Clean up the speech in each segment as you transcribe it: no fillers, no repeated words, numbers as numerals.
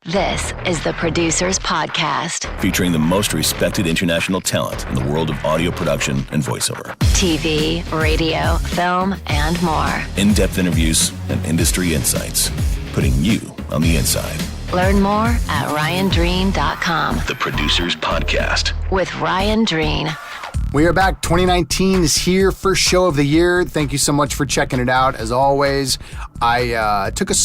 This is the Producers Podcast. Featuring the most respected international talent in the world of audio production and voiceover. TV, radio, film, and more. In-depth interviews and industry insights. Putting you on the inside. Learn more at RyanDreen.com. The Producers Podcast. With Ryan Dreen. We are back. 2019 is here. First show of the year. Thank you so much for checking it out. As always, I took a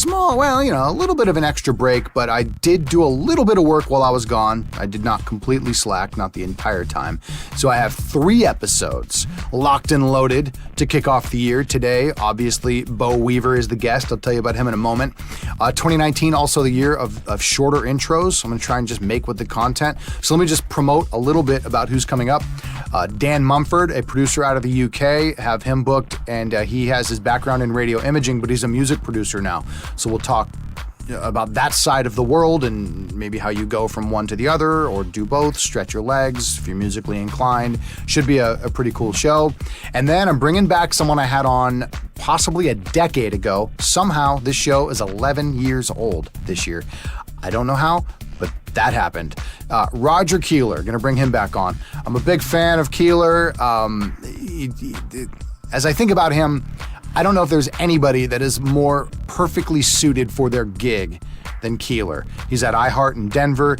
little bit of an extra break, but I did do a little bit of work while I was gone. I did not completely slack, not the entire time. So I have 3 episodes locked and loaded to kick off the year. Today, obviously, Beau Weaver is the guest. I'll tell you about him in a moment. 2019, also the year of shorter intros. I'm going to try and just make with the content. So let me just promote a little bit about who's coming up. Dan Mumford, a producer out of the UK, have him booked, and he has his background in radio imaging, but he's a music producer now. So we'll talk about that side of the world and maybe how you go from one to the other or do both, stretch your legs if you're musically inclined. Should be a pretty cool show. And then I'm bringing back someone I had on possibly a decade ago. Somehow this show is 11 years old this year. I don't know how, but that happened. Roger Keeler, gonna bring him back on. I'm a big fan of Keeler. As I think about him, I don't know if there's anybody that is more perfectly suited for their gig than Keeler. He's at iHeart in Denver,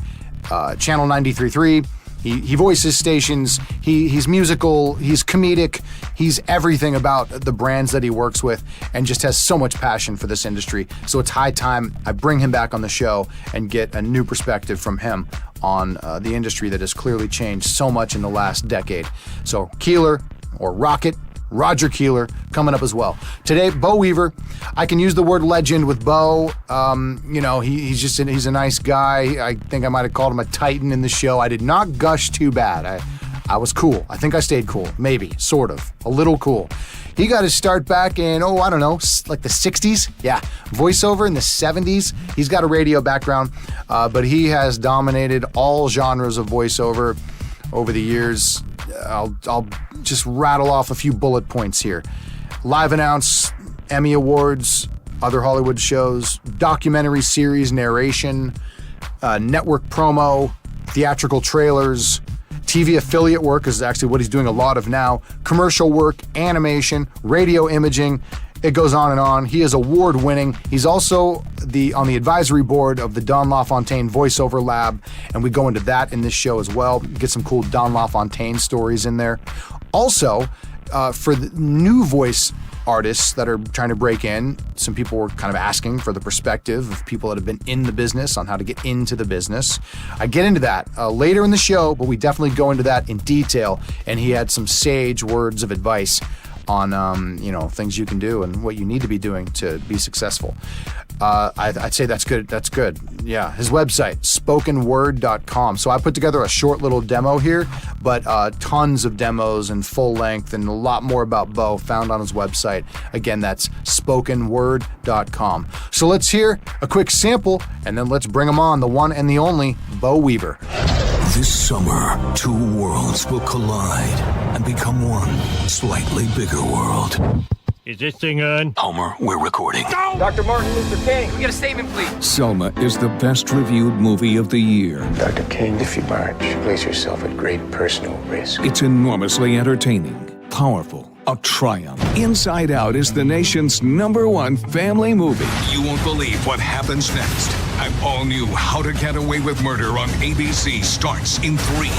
Channel 93.3. He voices stations, he's musical, he's comedic, he's everything about the brands that he works with and just has so much passion for this industry. So it's high time I bring him back on the show and get a new perspective from him on the industry that has clearly changed so much in the last decade. So Keeler, or Rocket, Roger Keeler, coming up as well. Today, Beau Weaver. I can use the word legend with Beau. He's a nice guy. I think I might have called him a titan in the show. I did not gush too bad. I was cool. I think I stayed cool. Maybe, sort of. A little cool. He got his start back in, like the 60s? Yeah. Voiceover in the 70s. He's got a radio background, but he has dominated all genres of voiceover over the years. I'll just rattle off a few bullet points here. Live announce, Emmy Awards, other Hollywood shows, documentary series narration, network promo, theatrical trailers, TV affiliate work is actually what he's doing a lot of now, commercial work, animation, radio imaging. It goes on and on. He is award-winning. He's also on the advisory board of the Don LaFontaine Voiceover Lab, and we go into that in this show as well. Get some cool Don LaFontaine stories in there. Also, for the new voice artists that are trying to break in, some people were kind of asking for the perspective of people that have been in the business on how to get into the business. I get into that later in the show, but we definitely go into that in detail, and he had some sage words of advice on things you can do and what you need to be doing to be successful. I'd say that's good. That's good. Yeah, his website, spokenword.com. So I put together a short little demo here, but tons of demos and full length and a lot more about Beau found on his website. Again, that's spokenword.com. So let's hear a quick sample and then let's bring him on, the one and the only Beau Weaver. This summer, 2 worlds will collide and become one slightly bigger world. Is this thing on? Homer, we're recording. No! Dr. Martin Luther King, we get a statement, please. Selma is the best reviewed movie of the year. Dr. King, if you march, place yourself at great personal risk. It's enormously entertaining, powerful, a triumph. Inside Out is the nation's #1 family movie. You won't believe what happens next. An all-new How to Get Away with Murder on ABC starts in 3,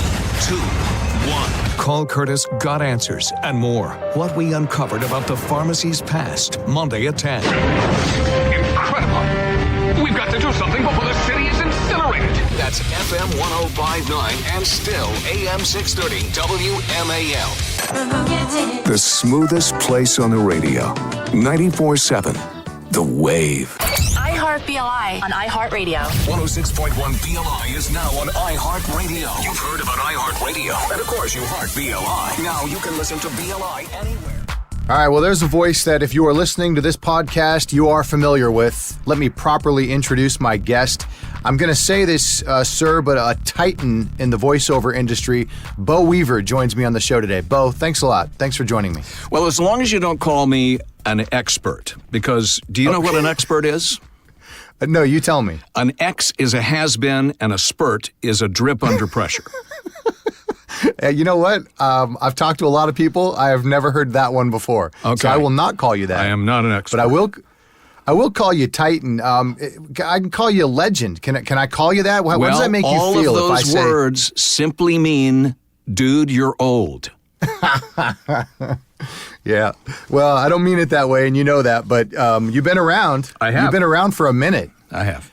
2, 1. Call Curtis, got answers, and more. What we uncovered about the pharmacy's past, Monday at 10. Incredible. We've got to do something before the city is incinerated. That's FM 105.9 and still AM 630 WMAL. The smoothest place on the radio. 94.7. The Wave. iHeart BLI on iHeartRadio. 106.1 BLI is now on iHeartRadio. You've heard about iHeartRadio. And of course, you heart BLI. Now you can listen to BLI anywhere. All right, well, there's a voice that if you are listening to this podcast, you are familiar with. Let me properly introduce my guest. I'm going to say this, sir, but a titan in the voiceover industry, Beau Weaver, joins me on the show today. Beau, thanks a lot. Thanks for joining me. Well, as long as you don't call me an expert, because do you know what an expert is? No, you tell me. An X is a has-been, and a spurt is a drip under pressure. You know what? I've talked to a lot of people. I have never heard that one before. Okay. So I will not call you that. I am not an expert. But I will call you Titan. I can call you a legend. Can I call you that? How does that make you feel? All of those words simply mean, dude, you're old. Yeah. Well, I don't mean it that way, and you know that. But you've been around. I have. You've been around for a minute. I have.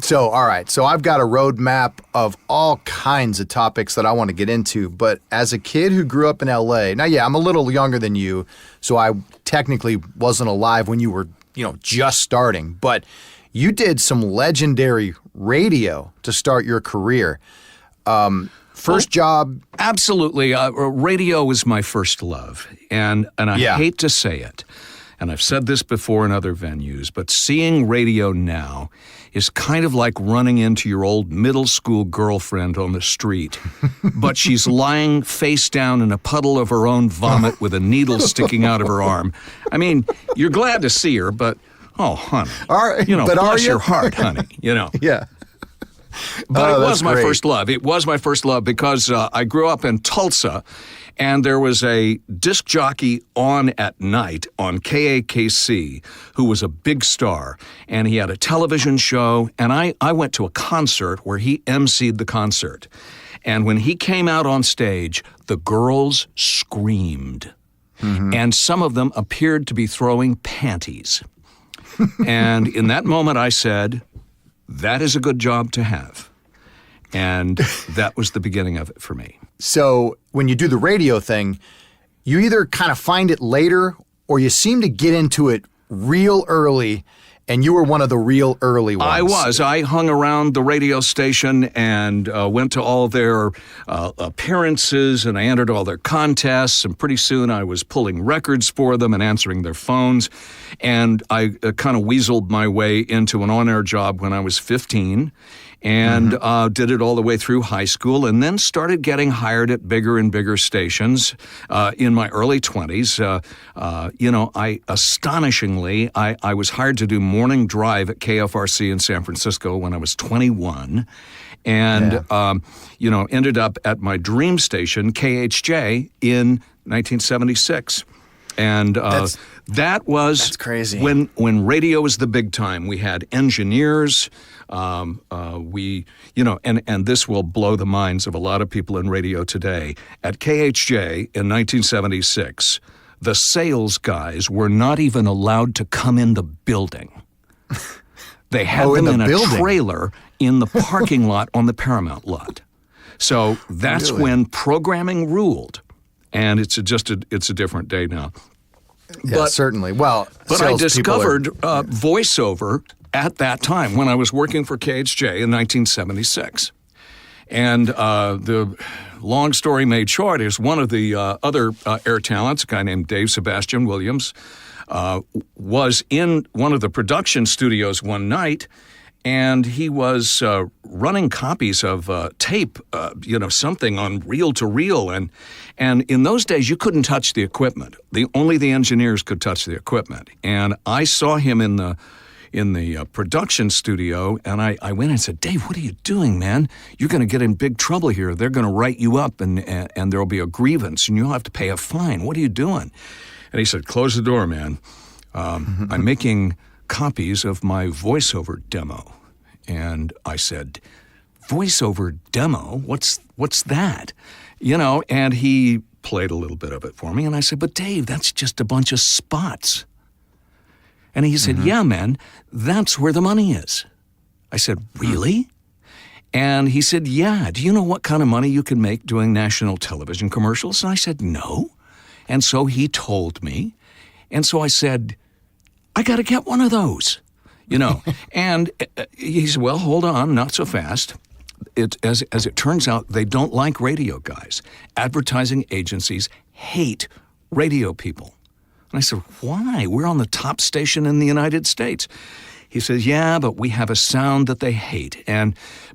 So, all right. So I've got a roadmap of all kinds of topics that I want to get into. But as a kid who grew up in L.A., now, yeah, I'm a little younger than you, so I technically wasn't alive when you were, just starting. But you did some legendary radio to start your career. First job. Absolutely. Radio was my first love. And I hate to say it, and I've said this before in other venues, but seeing radio now is kind of like running into your old middle school girlfriend on the street, but she's lying face down in a puddle of her own vomit with a needle sticking out of her arm. I mean, you're glad to see her, but, oh, honey, bless your heart, honey, Yeah. But it was my first love. It was my first love because I grew up in Tulsa, and there was a disc jockey on at night on KAKC who was a big star, and he had a television show, and I went to a concert where he emceed the concert. And when he came out on stage, the girls screamed, and some of them appeared to be throwing panties. And in that moment I said, that is a good job to have. And that was the beginning of it for me. So when you do the radio thing, you either kind of find it later or you seem to get into it real early, and you were one of the real early ones. I was. I hung around the radio station and went to all their appearances, and I entered all their contests, and pretty soon I was pulling records for them and answering their phones. And I kind of weaseled my way into an on-air job when I was 15. And did it all the way through high school, and then started getting hired at bigger and bigger stations in my early 20s. Astonishingly, I was hired to do morning drive at KFRC in San Francisco when I was 21, and ended up at my dream station, KHJ, in 1976. And that was that's crazy. When radio was the big time. We had engineers. And this will blow the minds of a lot of people in radio today. At KHJ in 1976, the sales guys were not even allowed to come in the building. They had them in a trailer in the parking lot on the Paramount lot. So that's when programming ruled. And it's a different day now. Yeah, certainly. Well, but I discovered voiceover at that time when I was working for KHJ in 1976. And the long story made short is one of the other air talents, a guy named Dave Sebastian Williams, was in one of the production studios one night, and he was running copies of tape, something on reel-to-reel. And in those days, you couldn't touch the equipment. Only the engineers could touch the equipment. And I saw him in the production studio, and I went and said, Dave, what are you doing, man? You're going to get in big trouble here. They're going to write you up, and there'll be a grievance, and you'll have to pay a fine. What are you doing? And he said, close the door, man. I'm making copies of my voiceover demo. And I said, voiceover demo? What's that? And he played a little bit of it for me, and I said, but Dave, that's just a bunch of spots. And he said, yeah, man, that's where the money is. I said, really? And he said, yeah, do you know what kind of money you can make doing national television commercials? And I said, no. And so he told me. And so I said, I got to get one of those, And he said, well, hold on, not so fast. As it turns out, they don't like radio guys. Advertising agencies hate radio people. And I said, why? We're on the top station in the United States. He says, yeah, but we have a sound that they hate.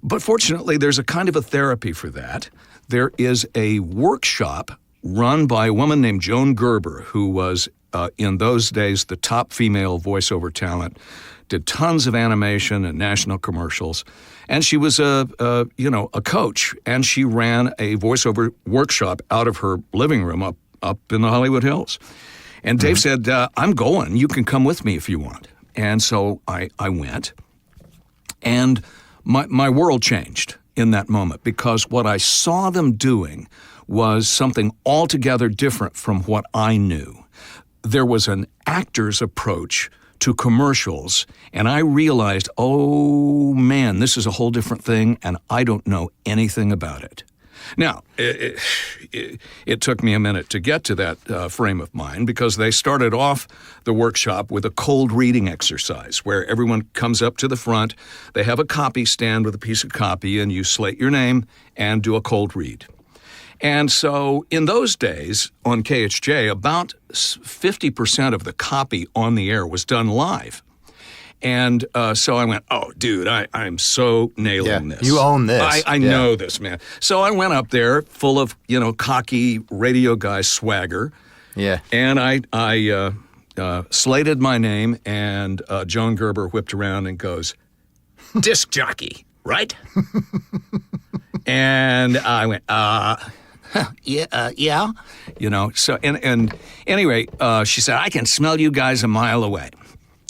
But fortunately, there's a kind of a therapy for that. There is a workshop run by a woman named Joan Gerber, who was, in those days, the top female voiceover talent did tons of animation and national commercials. And she was a coach, and she ran a voiceover workshop out of her living room up in the Hollywood Hills. And Dave said, I'm going. You can come with me if you want. And so I went. And my world changed in that moment, because what I saw them doing was something altogether different from what I knew. There was an actor's approach to commercials, and I realized, oh man, this is a whole different thing, and I don't know anything about it. Now, it took me a minute to get to that frame of mind, because they started off the workshop with a cold reading exercise where everyone comes up to the front, they have a copy stand with a piece of copy, and you slate your name and do a cold read. And so in those days on KHJ, about 50% of the copy on the air was done live. And so I went, oh, dude, I'm so nailing this. You own this. I know this, man. So I went up there full of, cocky radio guy swagger. Yeah. And I slated my name, and Joan Gerber whipped around and goes, disc jockey, right? And I went, yeah. So, and anyway, she said, I can smell you guys a mile away.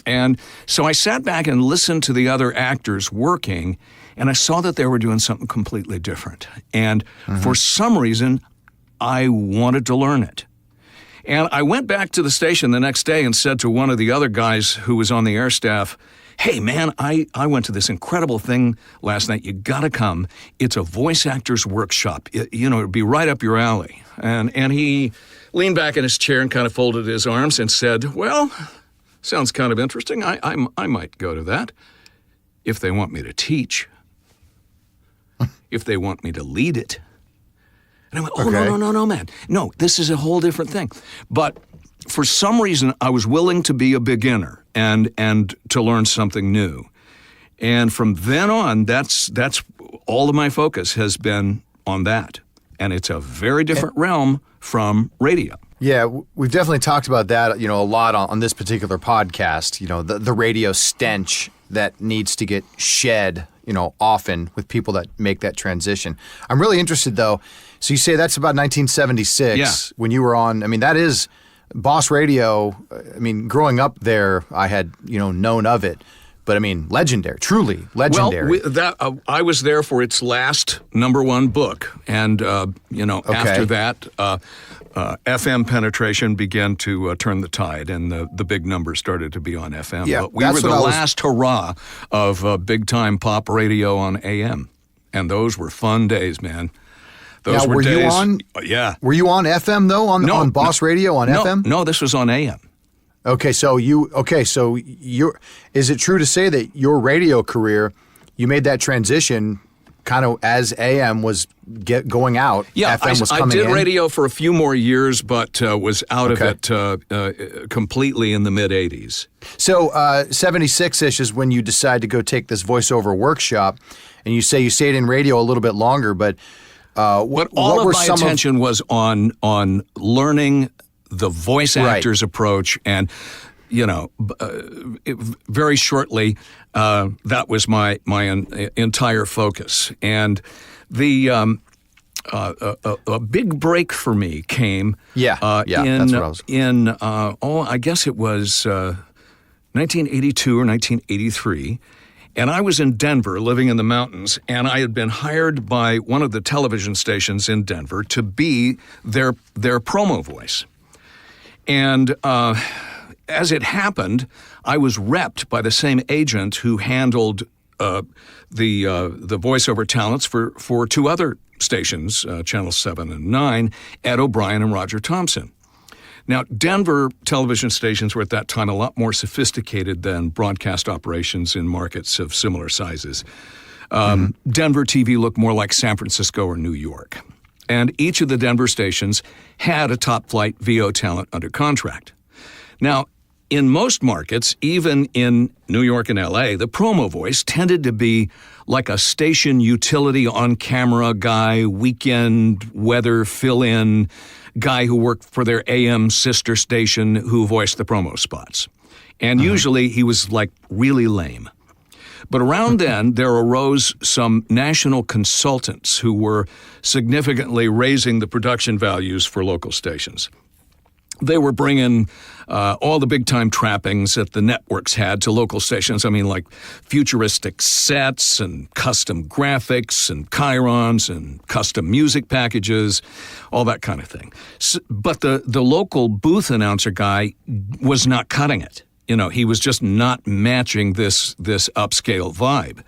And so I sat back and listened to the other actors working, and I saw that they were doing something completely different. And for some reason, I wanted to learn it. And I went back to the station the next day and said to one of the other guys who was on the air staff, hey, man, I went to this incredible thing last night. You got to come. It's a voice actors workshop. It'd be right up your alley. And he leaned back in his chair and kind of folded his arms and said, well, sounds kind of interesting. I might go to that if they want me to teach, if they want me to lead it. And I went, oh, okay. No, man. No, this is a whole different thing. But for some reason, I was willing to be a beginner and to learn something new. And from then on, that's all of my focus has been on that. And it's a very different realm from radio. Yeah, we've definitely talked about that, a lot on this particular podcast, the radio stench that needs to get shed, often with people that make that transition. I'm really interested, though. So you say that's about 1976 when you were on, that is Boss Radio. Growing up there, I had, known of it. But legendary, truly legendary. Well, I was there for its last #1 book. And, after that, FM penetration began to turn the tide, and the big numbers started to be on FM. Yeah, but we were the last hurrah of big-time pop radio on AM. And those were fun days, man. Those were days. You on? Yeah. Were you on FM, though, on Boss Radio on FM? No, this was on AM. Is it true to say that your radio career, you made that transition kind of as AM was going out? Yeah, FM was coming in? I did radio for a few more years, but was out of it completely in the mid-'80s. So 76-ish is when you decide to go take this voiceover workshop, and you say you stayed in radio a little bit longer, but what of my attention was on learning the voice actor's approach, and very shortly that was my entire focus. And the a big break for me came that's what I was I guess it was 1982 or 1983. And I was in Denver, living in the mountains, and I had been hired by one of the television stations in Denver to be their promo voice. And as it happened, I was repped by the same agent who handled the voiceover talents for two other stations, Channel 7 and 9, Ed O'Brien and Roger Thompson. Now, Denver television stations were at that time a lot more sophisticated than broadcast operations in markets of similar sizes. Denver TV looked more like San Francisco or New York. And each of the Denver stations had a top-flight VO talent under contract. Now, in most markets, even in New York and L.A., the promo voice tended to be like a station utility on-camera guy, weekend weather fill-in guy who worked for their AM sister station who voiced the promo spots. And usually he was like really lame. But around then, there arose some national consultants who were significantly raising the production values for local stations. They were bringing all the big-time trappings that the networks had to local stations. I mean, like futuristic sets and custom graphics and chyrons and custom music packages, all that kind of thing. But the local booth announcer guy was not cutting it. You know, he was just not matching this upscale vibe.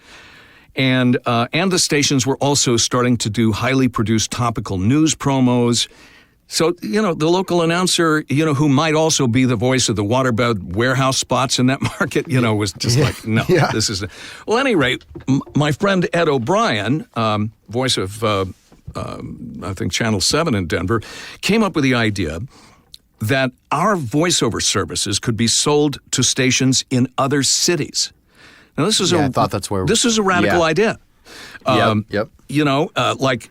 And the stations were also starting to do highly produced topical news promos. So, you know, the local announcer, you know, who might also be the voice of the waterbed warehouse spots in that market, you know, was just like, no, this is... Well, at any rate, my friend Ed O'Brien, voice of, I think, Channel 7 in Denver, came up with the idea that our voiceover services could be sold to stations in other cities. Now, this is I thought that's where... This is a radical idea. Yep. You know, like...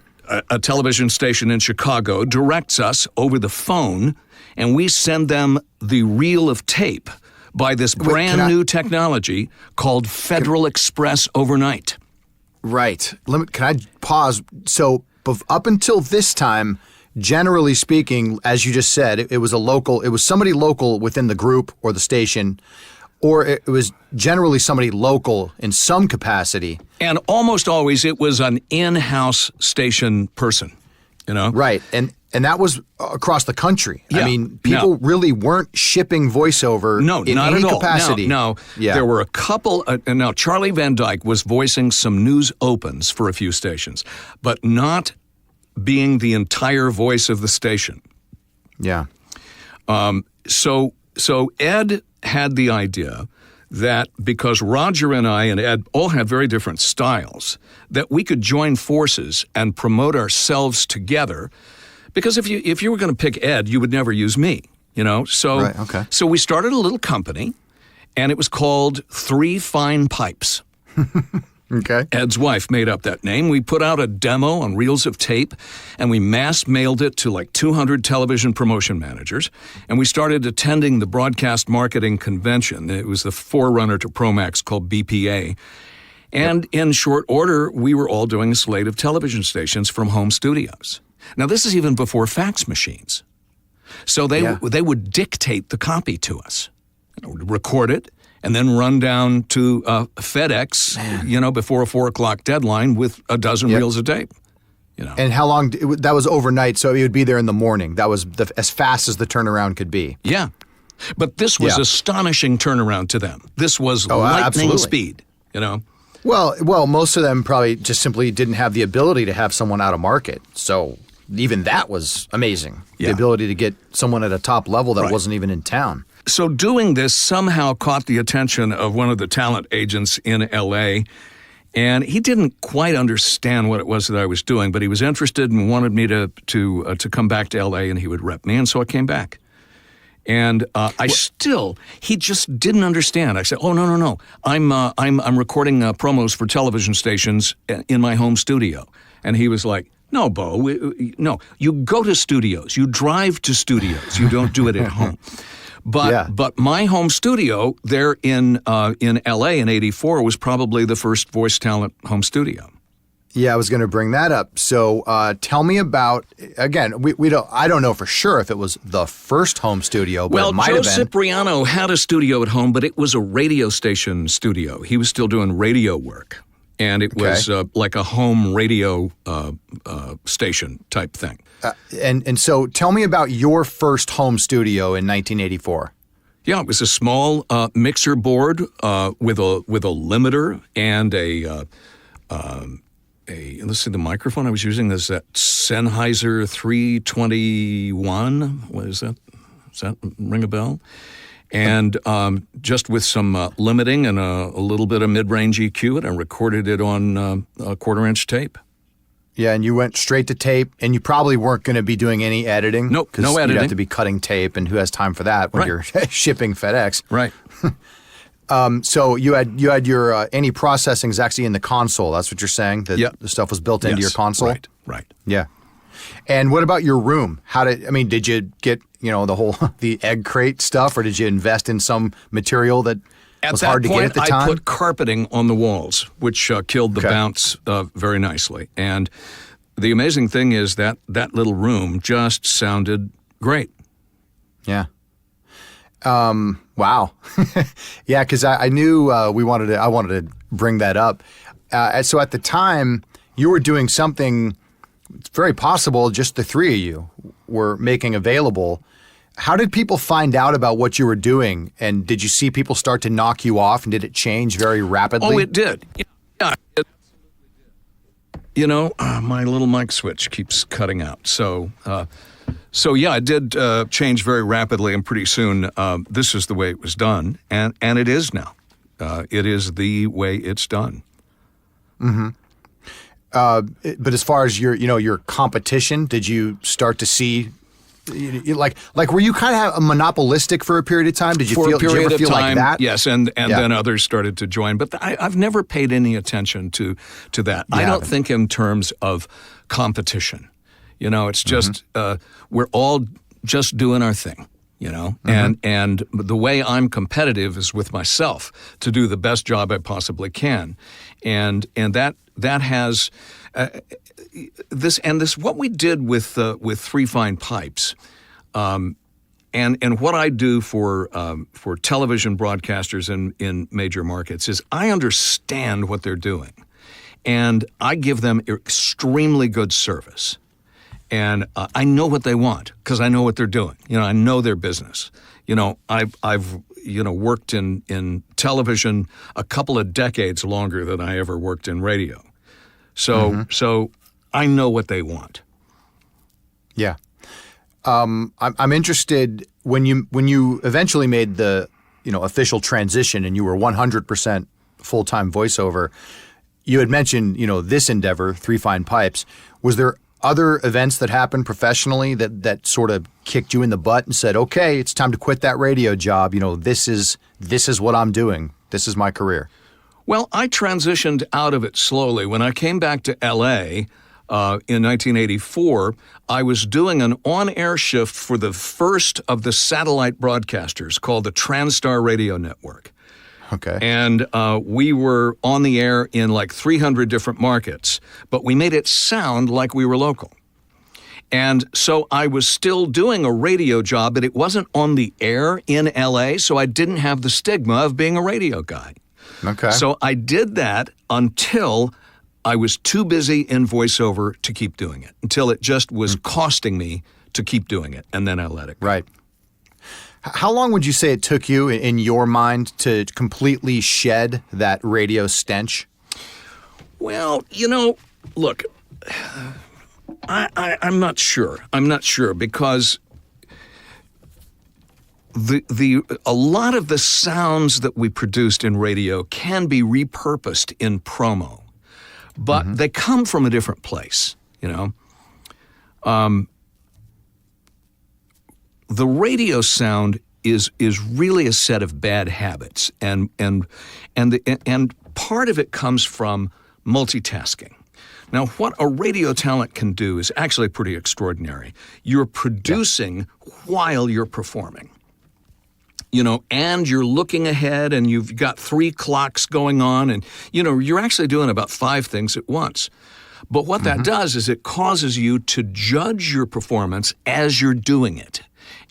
A television station in Chicago directs us over the phone, and we send them the reel of tape by this brand new technology called Federal Express Overnight. Right. Can I pause? So up until this time, generally speaking, as you just said, it was somebody local within the group or the station, or it was generally somebody local in some capacity. And almost always it was an in-house station person, you know? Right. And that was across the country. Yeah. I mean, people really weren't shipping voiceover in not any at all. capacity. No. Yeah. There were a couple, now Charlie Van Dyke was voicing some news opens for a few stations, but not being the entire voice of the station. Yeah. So Ed had the idea that because Roger and I and Ed all had very different styles, that we could join forces and promote ourselves together. Because if you were going to pick Ed, you would never use me, you know? So, right, okay. So we started a little company, and it was called Three Fine Pipes. Okay. Ed's wife made up that name. We put out a demo on reels of tape, and we mass mailed it to like 200 television promotion managers, and we started attending the broadcast marketing convention. It was the forerunner to Promax called BPA. And in short order, we were all doing a slate of television stations from home studios. Now, this is even before fax machines. So they would dictate the copy to us, record it, and then run down to FedEx, you know, before a 4 o'clock deadline with a dozen reels of tape. You know. And how long? That was overnight, so it would be there in the morning. That was as fast as the turnaround could be. Yeah. But this was astonishing turnaround to them. This was lightning speed, you know. Well, most of them probably just simply didn't have the ability to have someone out of market. So even that was amazing. Yeah. The ability to get someone at a top level that wasn't even in town. So doing this somehow caught the attention of one of the talent agents in L.A., and he didn't quite understand what it was that I was doing, but he was interested and wanted me to come back to L.A. and he would rep me, and so I came back. And he just didn't understand. I said, "Oh no, I'm recording promos for television stations in my home studio," and he was like, "No, Beau, no. You go to studios. You drive to studios. You don't do it at home." But my home studio there in L.A. in '84 was probably the first voice talent home studio. Yeah, I was going to bring that up. So tell me about, again, I don't know for sure if it was the first home studio, but it might have been. Joe Cipriano had a studio at home, but it was a radio station studio. He was still doing radio work, and it was like a home radio station type thing. And so tell me about your first home studio in 1984. Yeah, it was a small mixer board with a limiter and let's see, the microphone I was using is that Sennheiser 321. What is that? Does that ring a bell? And just with some limiting and a little bit of mid-range EQ, and I recorded it on a 1/4-inch tape. Yeah, and you went straight to tape, and you probably weren't going to be doing any editing. Nope, no editing. You'd have to be cutting tape, and who has time for that when you're shipping FedEx? Right. So you had your any processing is actually in the console. That's what you're saying? The stuff was built into your console? Right. Yeah. And what about your room? Did you get, the egg crate stuff, or did you invest in some material that was hard to get at the time? I put carpeting on the walls, which killed the bounce very nicely. And the amazing thing is that little room just sounded great. Yeah. Wow. Yeah, because I knew I wanted to bring that up. So at the time, you were doing something, it's very possible just the three of you were making available. How did people find out about what you were doing? And did you see people start to knock you off? And did it change very rapidly? Oh, it did. Yeah. My little mic switch keeps cutting out. So yeah, it did change very rapidly, and pretty soon this is the way it was done, and it is now. It is the way it's done. Mm-hmm. But as far as your competition, did you start to see, were you kind of monopolistic for a period of time? Did you ever feel like that? Yes, and then others started to join. But I've never paid any attention to that. I don't think in terms of competition. It's just we're all just doing our thing. And the way I'm competitive is with myself to do the best job I possibly can, and that has this what we did with Three Fine Pipes, and what I do for television broadcasters in major markets is I understand what they're doing, and I give them extremely good service. And I know what they want because I know what they're doing. I know their business. I've worked in television a couple of decades longer than I ever worked in radio. So I know what they want. Yeah. I'm interested when you eventually made the official transition and you were 100% full-time voiceover. You had mentioned this endeavor, Three Fine Pipes. Was there other events that happened professionally that sort of kicked you in the butt and said, okay, it's time to quit that radio job. This is what I'm doing. This is my career. Well, I transitioned out of it slowly. When I came back to L.A. In 1984, I was doing an on-air shift for the first of the satellite broadcasters called the Transtar Radio Network. Okay. And we were on the air in like 300 different markets, but we made it sound like we were local. And so I was still doing a radio job, but it wasn't on the air in LA, so I didn't have the stigma of being a radio guy. Okay. So I did that until I was too busy in voiceover to keep doing it, until it just was costing me to keep doing it, and then I let it go. Right. How long would you say it took you, in your mind, to completely shed that radio stench? Well, look, I'm not sure. I'm not sure because a lot of the sounds that we produced in radio can be repurposed in promo, but they come from a different place, The radio sound is really a set of bad habits, and part of it comes from multitasking. Now, what a radio talent can do is actually pretty extraordinary. You're producing while you're performing, and you're looking ahead, and you've got 3 clocks going on, and you're actually doing about 5 things at once. But what that does is it causes you to judge your performance as you're doing it.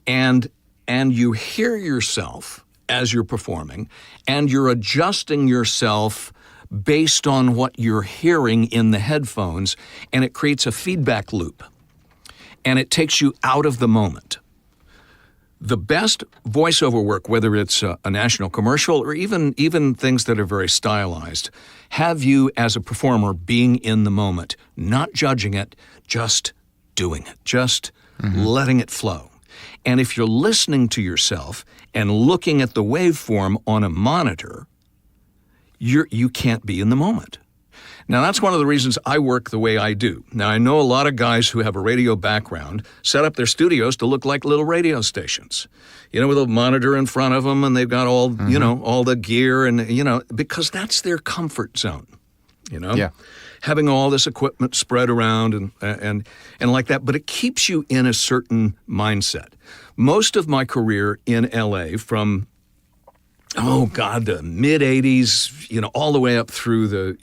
And you hear yourself as you're performing, and you're adjusting yourself based on what you're hearing in the headphones, and it creates a feedback loop, and it takes you out of the moment. The best voiceover work, whether it's a national commercial or even things that are very stylized, have you as a performer being in the moment, not judging it, just doing it, just letting it flow. And if you're listening to yourself and looking at the waveform on a monitor, you can't be in the moment. Now, that's one of the reasons I work the way I do. Now, I know a lot of guys who have a radio background set up their studios to look like little radio stations, with a monitor in front of them, and they've got all, all the gear, and, because that's their comfort zone. you know? Yeah. Having all this equipment spread around and like that, but it keeps you in a certain mindset. Most of my career in LA from the mid 80s, you know, all the way up through the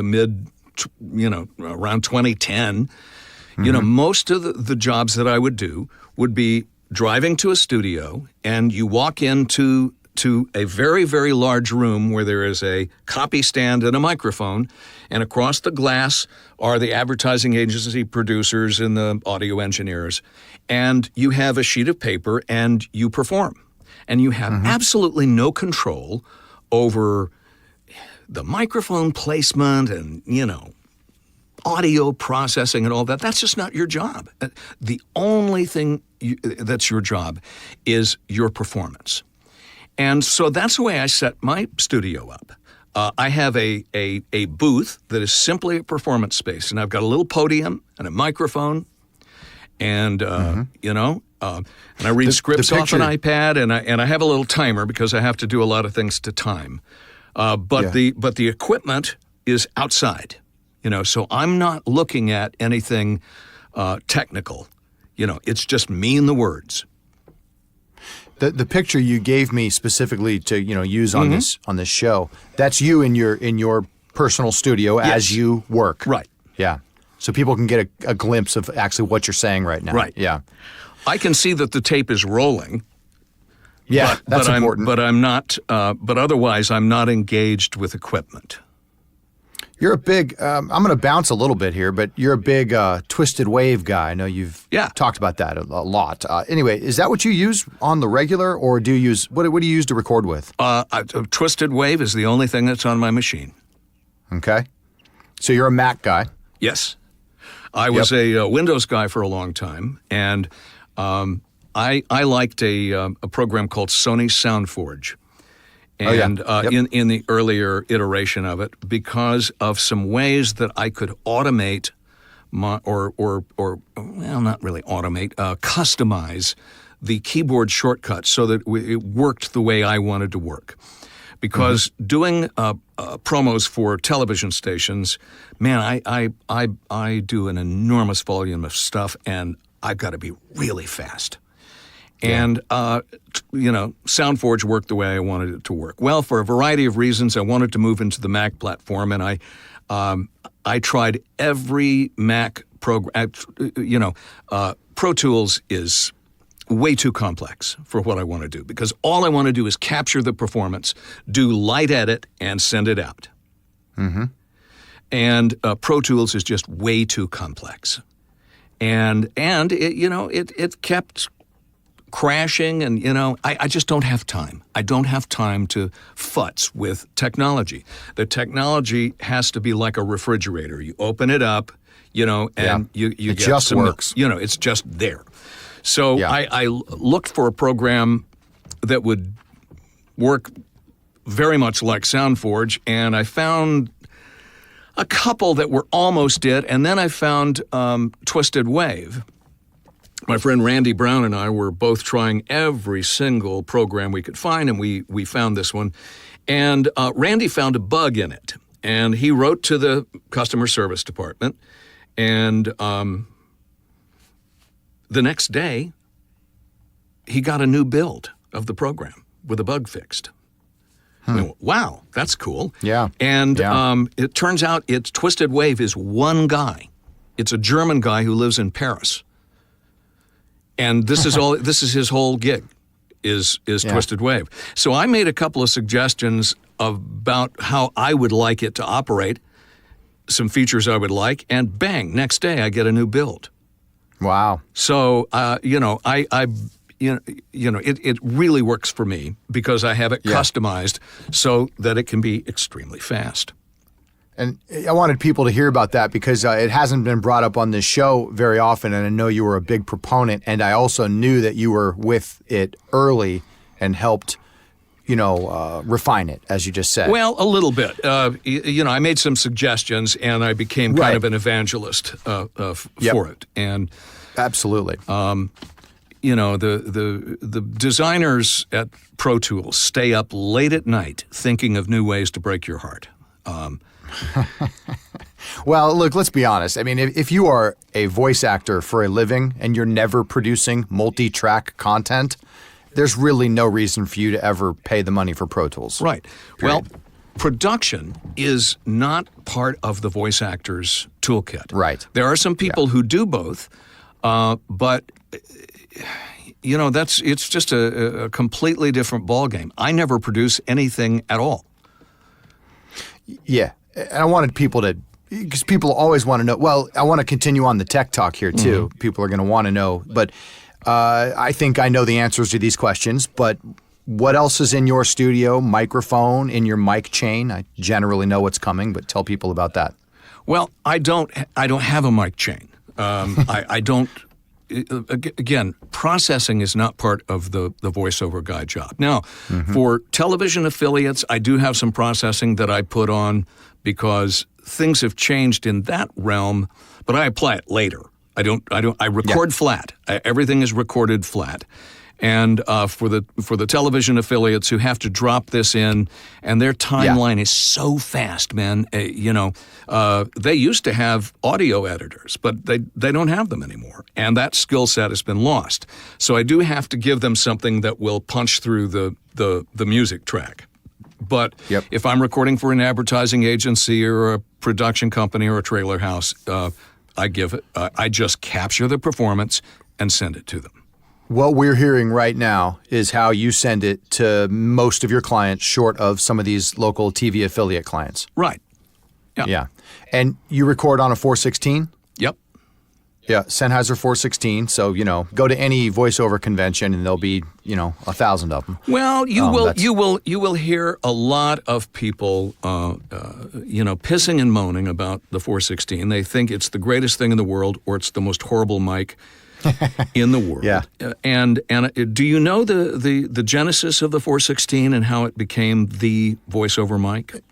mid, you know, around 2010, you know, most of the jobs that I would do would be driving to a studio, and you walk into a very, very large room where there is a copy stand and a microphone, and across the glass are the advertising agency producers and the audio engineers, and you have a sheet of paper and you perform. And you have absolutely no control over the microphone placement and, you know, audio processing and all that. That's just not your job. The only thing that's your job is your performance. And so that's the way I set my studio up. I have a booth that is simply a performance space, and I've got a little podium and a microphone, and you know, and I read scripts off an iPad, and I have a little timer because I have to do a lot of things to time. But the equipment is outside, you know, so I'm not looking at anything technical. You know, it's just me and the words. The picture you gave me specifically to, you know, use on this show, that's you in your personal studio as you work. Right. Yeah. So people can get a glimpse of actually what you're saying right now. Right. Yeah. I can see that the tape is rolling. Yeah, that's important. But I'm not. But otherwise, I'm not engaged with equipment. You're a big. I'm going to bounce a little bit here, but you're a big twisted wave guy. I know you've talked about that a lot. Anyway, is that what you use on the regular, or do you use what do you use to record with? Twisted wave is the only thing that's on my machine. Okay, so you're a Mac guy. Yes, I was a Windows guy for a long time, and I liked a program called Sony SoundForge. And in the earlier iteration of it, because of some ways that I could automate not really automate, customize the keyboard shortcuts so that it worked the way I wanted to work. Because doing promos for television stations, man, I do an enormous volume of stuff, and I've got to be really fast. And, you know, SoundForge worked the way I wanted it to work. Well, for a variety of reasons, I wanted to move into the Mac platform, and I tried every Mac program. You know, Pro Tools is way too complex for what I want to do, because all I want to do is capture the performance, do light edit, and send it out. And Pro Tools is just way too complex. And it, you know, it kept crashing, and, you know, I just don't have time. I don't have time to futz with technology. The technology has to be like a refrigerator. You open it up, you know, and you get just some, works. You know, it's just there. So I looked for a program that would work very much like SoundForge, and I found a couple that were almost it, and then I found Twisted Wave. My friend Randy Brown and I were both trying every single program we could find, and we found this one. And Randy found a bug in it, and he wrote to the customer service department, and the next day, he got a new build of the program with a bug fixed. I went, wow, that's cool. Yeah. And it turns out Twisted Wave is one guy. It's a German guy who lives in Paris. And this is all. This is his whole gig, is Twisted Wave. So I made a couple of suggestions about how I would like it to operate, some features I would like, and bang! Next day I get a new build. Wow. So you know, it really works for me because I have it customized so that it can be extremely fast. And I wanted people to hear about that because it hasn't been brought up on this show very often, and I know you were a big proponent, and I also knew that you were with it early and helped, you know, refine it, as you just said. Well, a little bit. You know, I made some suggestions, and I became kind of an evangelist for it. And absolutely. You know, the designers at Pro Tools stay up late at night thinking of new ways to break your heart. Well, look, let's be honest. I mean, if you are a voice actor for a living and you're never producing multi-track content, there's really no reason for you to ever pay the money for Pro Tools. Right. Period. Well, production is not part of the voice actor's toolkit. Right. There are some people who do both, but it's just a completely different ballgame. I never produce anything at all. Yeah. And I wanted people to, because people always want to know, well, I want to continue on the tech talk here too. Mm-hmm. People are going to want to know, but I think I know the answers to these questions, but what else is in your studio, microphone, in your mic chain? I generally know what's coming, but tell people about that. Well, I don't have a mic chain. I don't. Again, processing is not part of the voiceover guy job. Now, for television affiliates, I do have some processing that I put on because things have changed in that realm, but I apply it later. I record flat. Everything is recorded flat. And for the television affiliates who have to drop this in, and their timeline is so fast, man. They used to have audio editors, but they don't have them anymore, and that skill set has been lost. So I do have to give them something that will punch through the music track. But if I'm recording for an advertising agency or a production company or a trailer house, I just capture the performance and send it to them. What we're hearing right now is how you send it to most of your clients, short of some of these local TV affiliate clients. Right. Yeah. And you record on a 416? Yep. Yeah, Sennheiser 416. So, go to any voiceover convention and there'll be, 1,000 of them. Well, you will hear a lot of people, pissing and moaning about the 416. They think it's the greatest thing in the world, or it's the most horrible mic in the world. Yeah. And do you know the genesis of the 416 and how it became the voiceover mic?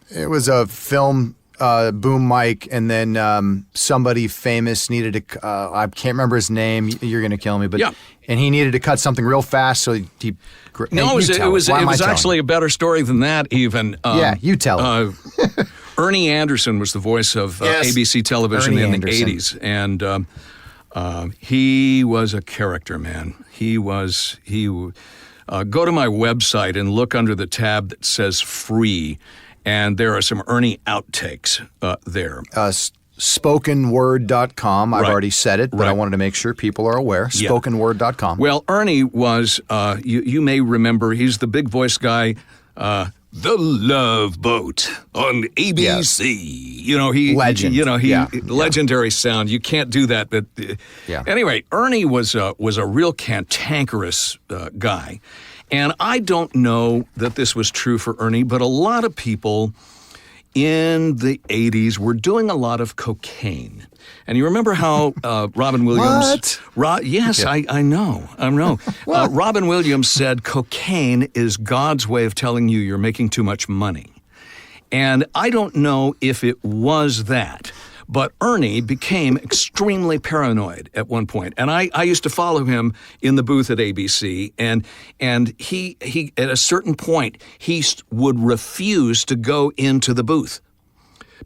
It was a film boom mic, and then somebody famous needed to, I can't remember his name, you're going to kill me, but and he needed to cut something real fast, so he No, it was actually a better story than that even. You tell it. Ernie Anderson was the voice of ABC television Ernie in Anderson. the 80s, and he was a character, man. Go to my website and look under the tab that says free, and there are some Ernie outtakes there. Spokenword.com. I've already said it, but I wanted to make sure people are aware. Spokenword.com. Well, Ernie was, you may remember, he's the big voice guy, The Love Boat on ABC. Legend. Legendary sound. You can't do that, but anyway, Ernie was a real cantankerous guy. And I don't know that this was true for Ernie, but a lot of people in the 80s were doing a lot of cocaine. And you remember how Robin Williams... What? Yes, I know. Robin Williams said cocaine is God's way of telling you you're making too much money. And I don't know if it was that, but Ernie became extremely paranoid at one point. And I used to follow him in the booth at ABC, and he at a certain point, he would refuse to go into the booth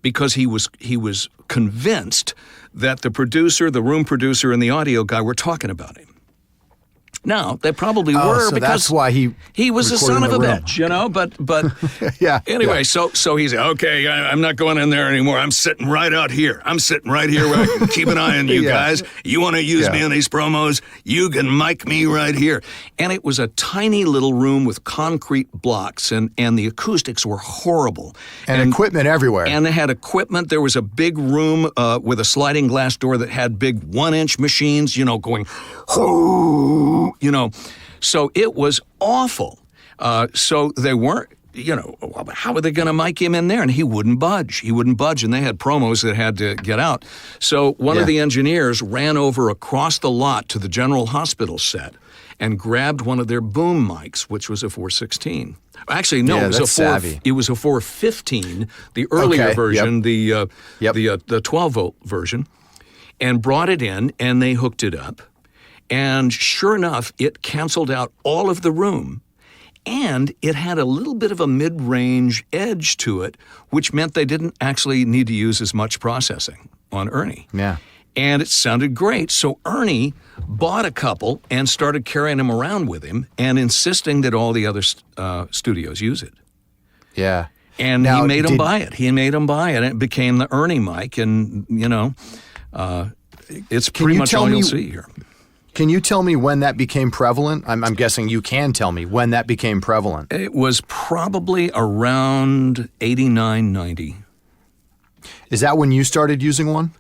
because he was convinced that the producer, the room producer, and the audio guy were talking about him. Now, they probably were, so because that's why he was a son of a bitch, but anyway, so he said, okay, I'm not going in there anymore. I'm sitting right out here. I'm sitting right here where I can keep an eye on you guys. You want to use me on these promos? You can mic me right here. And it was a tiny little room with concrete blocks, and the acoustics were horrible. And equipment everywhere. And they had equipment. There was a big room with a sliding glass door that had big 1-inch machines, going, so it was awful. So they weren't, how were they going to mic him in there? And he wouldn't budge. And they had promos that had to get out. So one of the engineers ran over across the lot to the General Hospital set and grabbed one of their boom mics, which was a 416. Actually, no, it was a 415, the earlier version, the 12-volt version, and brought it in, and they hooked it up. And sure enough, it canceled out all of the room, And it had a little bit of a mid-range edge to it, which meant they didn't actually need to use as much processing on Ernie. Yeah. And it sounded great. So Ernie bought a couple and started carrying them around with him and insisting that all the other studios use it. Yeah. And Now, he made them buy it. He made them buy it, and it became the Ernie mic. And, it's pretty much all you'll see here. Can you tell me when that became prevalent? I'm guessing you can tell me when that became prevalent. It was probably around 89, 90. Is that when you started using one?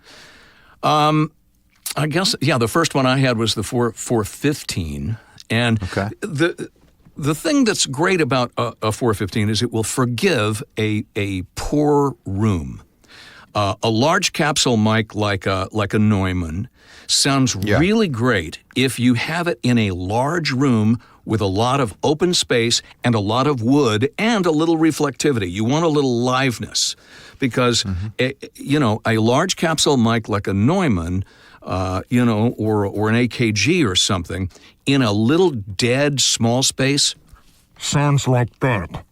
I guess, yeah, the first one I had was the 415. And Okay. the thing that's great about a 415 is it will forgive a poor room. A large capsule mic like a Neumann sounds really great if you have it in a large room with a lot of open space and a lot of wood and a little reflectivity. You want a little liveness because, a large capsule mic like a Neumann, or an AKG or something, in a little dead small space, sounds like that.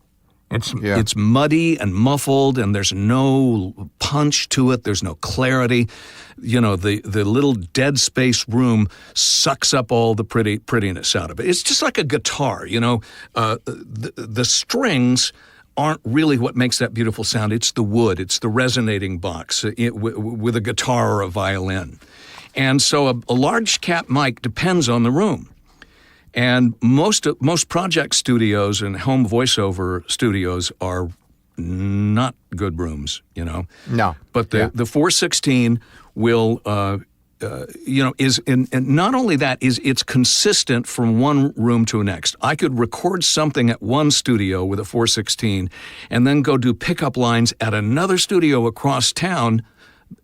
It's muddy and muffled, and there's no punch to it. There's no clarity. The little dead space room sucks up all the prettiness out of it. It's just like a guitar. The strings aren't really what makes that beautiful sound. It's the wood. It's the resonating box with a guitar or a violin. And so a large cap mic depends on the room. And most project studios and home voiceover studios are not good rooms, No. But the 416 will, is, and not only that, it's consistent from one room to the next. I could record something at one studio with a 416 and then go do pickup lines at another studio across town,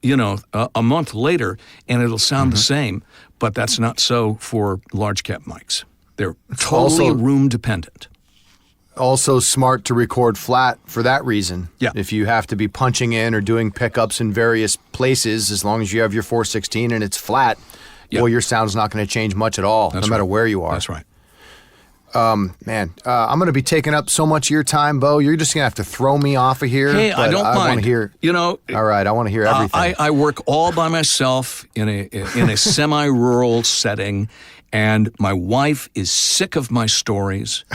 a month later, and it'll sound the same. But that's not so for large cap mics. They're totally room dependent. Also smart to record flat for that reason. Yeah. If you have to be punching in or doing pickups in various places, as long as you have your 416 and it's flat, your sound's not going to change much at all, no matter where you are. That's right. I'm going to be taking up so much of your time, Beau. You're just going to have to throw me off of here. Hey, I don't mind. I want to hear. All right, I want to hear everything. I work all by myself in a semi-rural setting. And my wife is sick of my stories,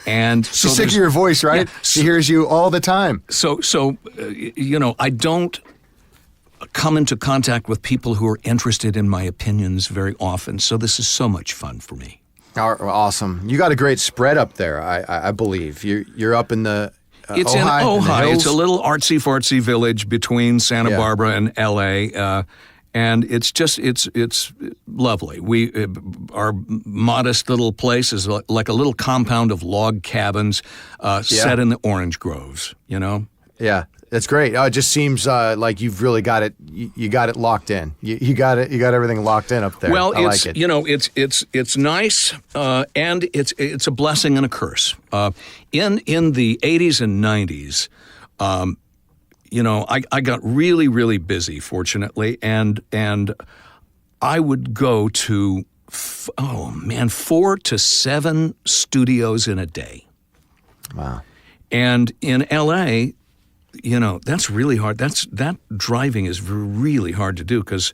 and she's sick of your voice, right? Yeah, she hears you all the time. So I don't come into contact with people who are interested in my opinions very often. So this is so much fun for me. Awesome! You got a great spread up there, I believe. You're up in the. It's Ojai, in Ojai. In it's a little artsy-fartsy village between Santa Barbara and L.A., and it's lovely. Our modest little place is like a little compound of log cabins set in the orange groves, Yeah, that's great. It just seems like you've really got it. You got it locked in. You got it. You got everything locked in up there. Well, I like it. It's nice, and it's a blessing and a curse. In the 80s and 90s. I got really, really busy, fortunately, and I would go to, 4 to 7 studios in a day. Wow. And in L.A., that's really hard. That driving is really hard to do because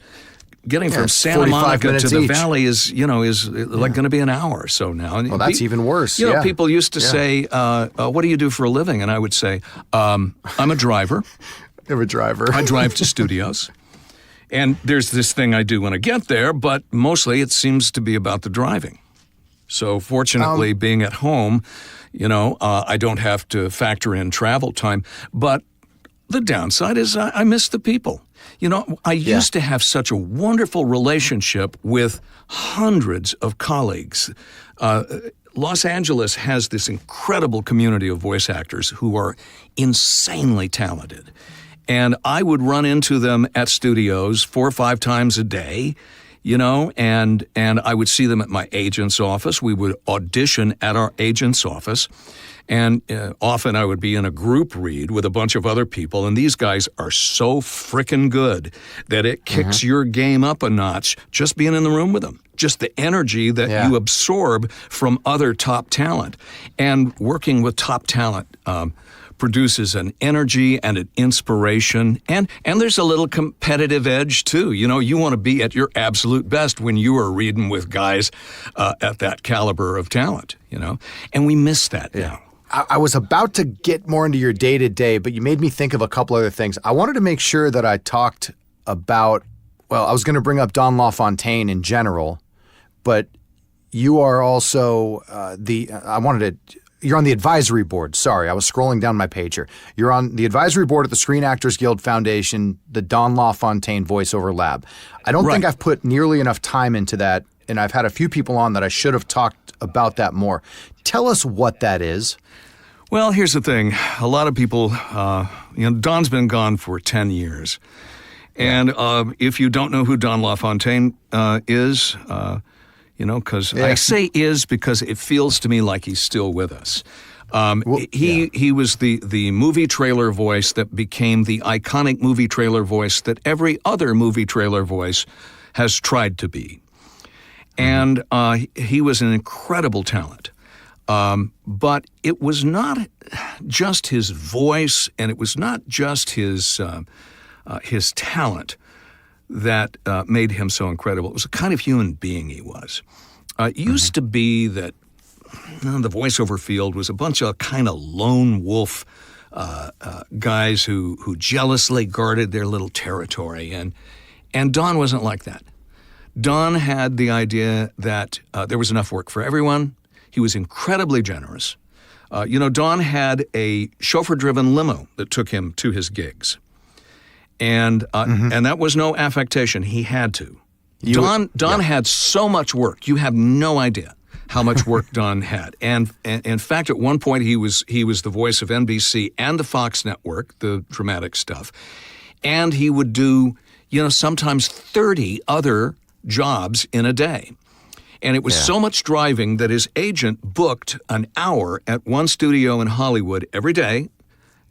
getting from Santa Monica to the Valley is like going to be an hour or so now. And that's even worse. People used to say, what do you do for a living? And I would say, I'm a driver. I'm a driver. I drive to studios. And there's this thing I do when I get there, but mostly it seems to be about the driving. So fortunately, being at home, I don't have to factor in travel time. But the downside is I miss the people. I used to have such a wonderful relationship with hundreds of colleagues. Los Angeles has this incredible community of voice actors who are insanely talented. And I would run into them at studios 4 or 5 times a day, and I would see them at my agent's office. We would audition at our agent's office. And often I would be in a group read with a bunch of other people, and these guys are so frickin' good that it kicks your game up a notch just being in the room with them. Just the energy that you absorb from other top talent. And working with top talent produces an energy and an inspiration, and there's a little competitive edge too. You know, you want to be at your absolute best when you are reading with guys at that caliber of talent, you know, and we miss that now. I was about to get more into your day-to-day, but you made me think of a couple other things. I wanted to make sure that I talked about, well, I was going to bring up Don LaFontaine in general, but you are also you're on the advisory board. Sorry, I was scrolling down my page here. You're on the advisory board at the Screen Actors Guild Foundation, the Don LaFontaine Voiceover Lab. I don't think I've put nearly enough time into that, and I've had a few people on that I should have talked about that more. Tell us what that is. Well, here's the thing. A lot of people, Don's been gone for 10 years. And if you don't know who Don LaFontaine is, because I say is because it feels to me like he's still with us. He was the movie trailer voice that became the iconic movie trailer voice that every other movie trailer voice has tried to be. And he was an incredible talent. But it was not just his voice, and it was not just his talent that made him so incredible. It was the kind of human being he was. It used to be that the voiceover field was a bunch of kind of lone wolf guys who jealously guarded their little territory, and Don wasn't like that. Don had the idea that there was enough work for everyone. He was incredibly generous. Don had a chauffeur-driven limo that took him to his gigs. And that was no affectation. He had to. Don had so much work. You have no idea how much work Don had. And in fact, at one point, he was the voice of NBC and the Fox network, the dramatic stuff. And he would do, sometimes 30 other jobs in a day. And it was so much driving that his agent booked an hour at one studio in Hollywood every day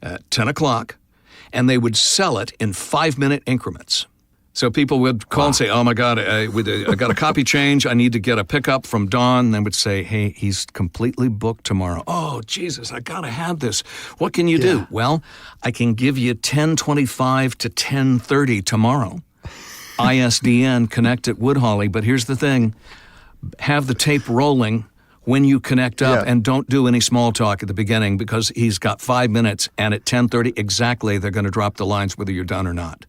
at 10 o'clock, and they would sell it in 5-minute increments. So people would call and say, oh, my God, I got a copy change. I need to get a pickup from Don. And they would say, hey, he's completely booked tomorrow. Oh, Jesus, I got to have this. What can you do? Well, I can give you 10:25 to 10:30 tomorrow. ISDN, connect at Woodhawley. But here's the thing. Have the tape rolling when you connect up and don't do any small talk at the beginning because he's got 5 minutes, and at 10:30 exactly they're going to drop the lines whether you're done or not.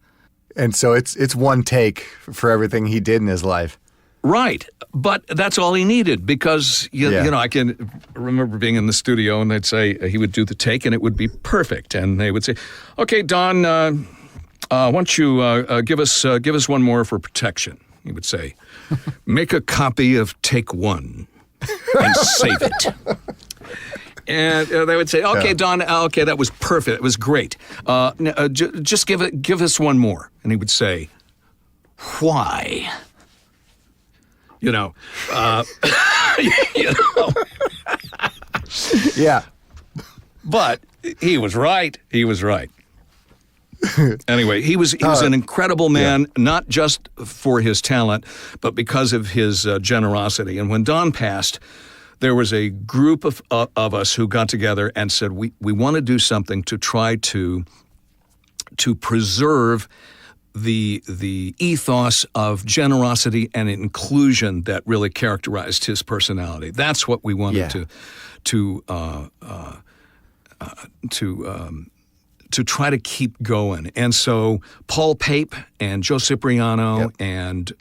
And so it's one take for everything he did in his life. Right. But that's all he needed because, I can remember being in the studio and they'd say he would do the take and it would be perfect. And they would say, okay, Don, why don't you give us one more for protection? He would say, make a copy of take one and save it. And they would say, okay, Don, okay, that was perfect. It was great. Just give us one more. And he would say, why? Yeah. But he was right. He was right. Anyway, he was an incredible man, not just for his talent, but because of his generosity. And when Don passed, there was a group of us who got together and said, we want to do something to try to preserve the ethos of generosity and inclusion that really characterized his personality. That's what we wanted to try to keep going. And so Paul Pape and Joe Cipriano and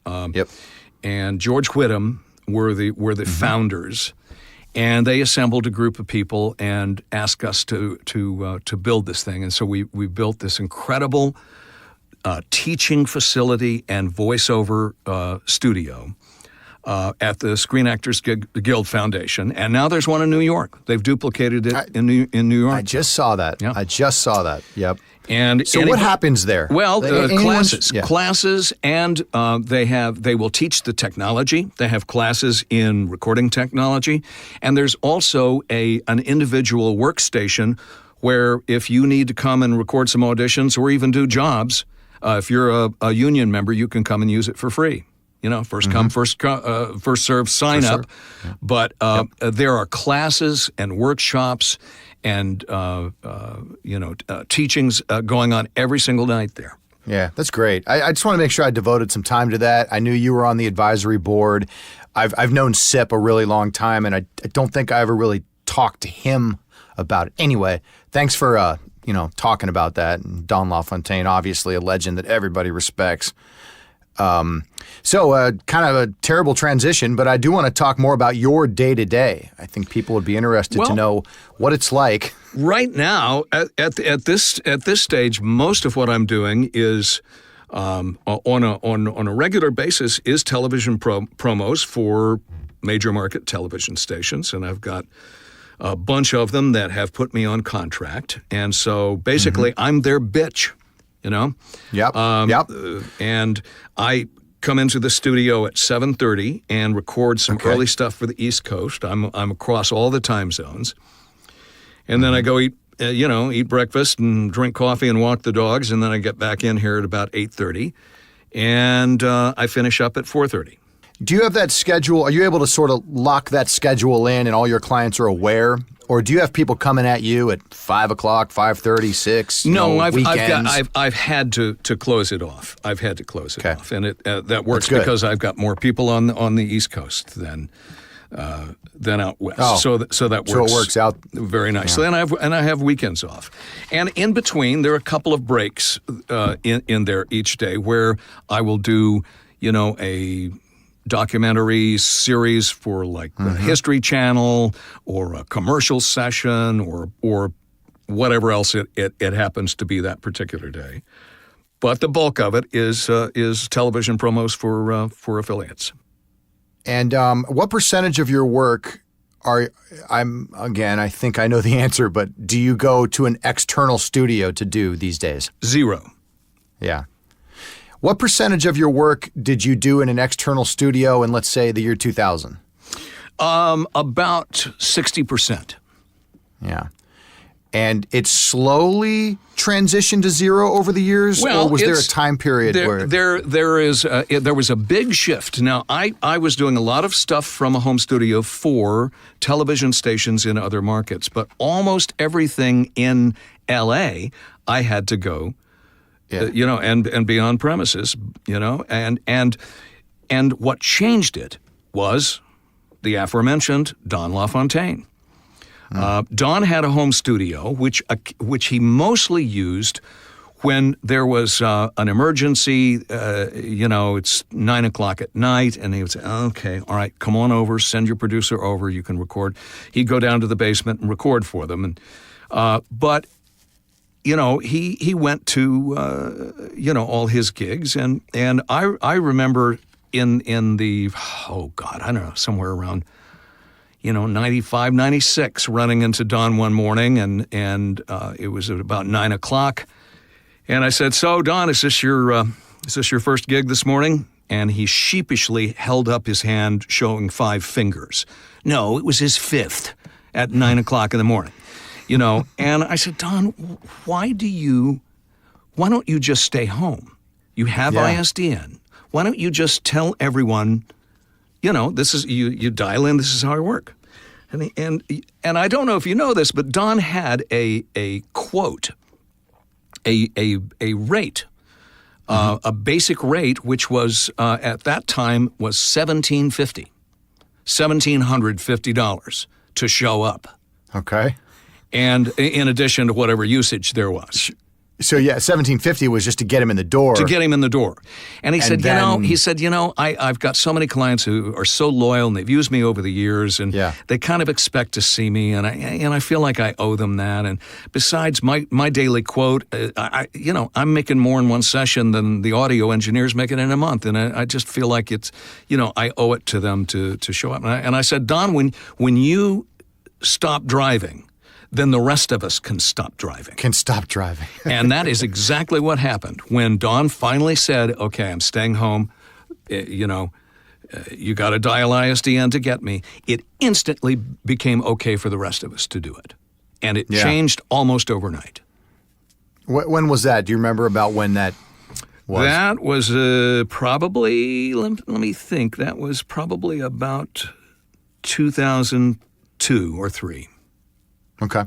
George Whittam were the founders. And they assembled a group of people and asked us to build this thing. And so we built this incredible teaching facility and voiceover studio at the Screen Actors Guild Foundation, and now there's one in New York. They've duplicated it in New York. I just saw that. Yeah. I just saw that. Yep. And so what happens there? Well, classes, yeah. classes, and they will teach the technology. They have classes in recording technology, and there's also an individual workstation where if you need to come and record some auditions or even do jobs, if you're a union member, you can come and use it for free. First come, first serve, sign up. Yeah. But there are classes and workshops and teachings going on every single night there. Yeah, that's great. I just want to make sure I devoted some time to that. I knew you were on the advisory board. I've known Sip a really long time, and I don't think I ever really talked to him about it. Anyway, thanks for talking about that. And Don LaFontaine, obviously a legend that everybody respects. So kind of a terrible transition, but I do want to talk more about your day-to-day. I think people would be interested to know what it's like. Right now, at this stage, most of what I'm doing is on a regular basis is television promos for major market television stations, and I've got a bunch of them that have put me on contract, and so basically I'm their bitch. Yep. Yep. And I come into the studio at 7:30 and record some early stuff for the East Coast. I'm across all the time zones, and then I go eat breakfast and drink coffee and walk the dogs, and then I get back in here at about 8:30, and I finish up at 4:30. Do you have that schedule? Are you able to sort of lock that schedule in, and all your clients are aware? Or do you have people coming at you at 5 o'clock, 5:30, 6? No, weekends? I've had to close it off. I've had to close it off, and that works because I've got more people on the East Coast than out west. Oh, so that works. So it works out very nicely, and I have weekends off, and in between there are a couple of breaks in there each day where I will do a documentary series for like the History Channel or a commercial session or whatever else it happens to be that particular day. But the bulk of it is television promos for affiliates. And what percentage of your work I think I know the answer, but do you go to an external studio to do these days? 0. Yeah. What percentage of your work did you do in an external studio in, let's say, the year 2000? About 60%. Yeah. And it slowly transitioned to 0 over the years? Well, or was there a time period where... There was a big shift. Now, I was doing a lot of stuff from a home studio for television stations in other markets, but almost everything in L.A. I had to go and be on premises, and what changed it was the aforementioned Don LaFontaine. Don had a home studio, which he mostly used when there was an emergency. It's 9 o'clock at night, and he would say, "Okay, all right, come on over. Send your producer over. You can record." He'd go down to the basement and record for them, but. He went to all his gigs, and I remember in the somewhere around 95, 96, running into Don one morning, and it was at about 9 o'clock, and I said, "So Don, is this your first gig this morning?" And he sheepishly held up his hand, showing 5 fingers. No, it was his 5th at 9 o'clock in the morning. And I said, "Don, why don't you just stay home? You have ISDN. Why don't you just tell everyone, this is, you dial in, this is how I work." And I don't know if you know this, but Don had a quote, a rate, a basic rate, which was, at that time was $1,750 to show up. Okay. And in addition to whatever usage there was. So yeah, 1750 was just to get him in the door. To get him in the door. And he said, then, I've got so many clients who are so loyal and they've used me over the years and they kind of expect to see me and I feel like I owe them that. And besides my daily quote, I'm making more in one session than the audio engineer's making in a month. And I just feel like it's, I owe it to them to show up. And I said, Don, when you stop driving, then the rest of us can stop driving. And that is exactly what happened. When Don finally said, okay, I'm staying home, you got to dial ISDN to get me, it instantly became okay for the rest of us to do it. And it changed almost overnight. When was that? Do you remember about when that was? That was probably, let me think, that was probably about 2002 or 3. Okay.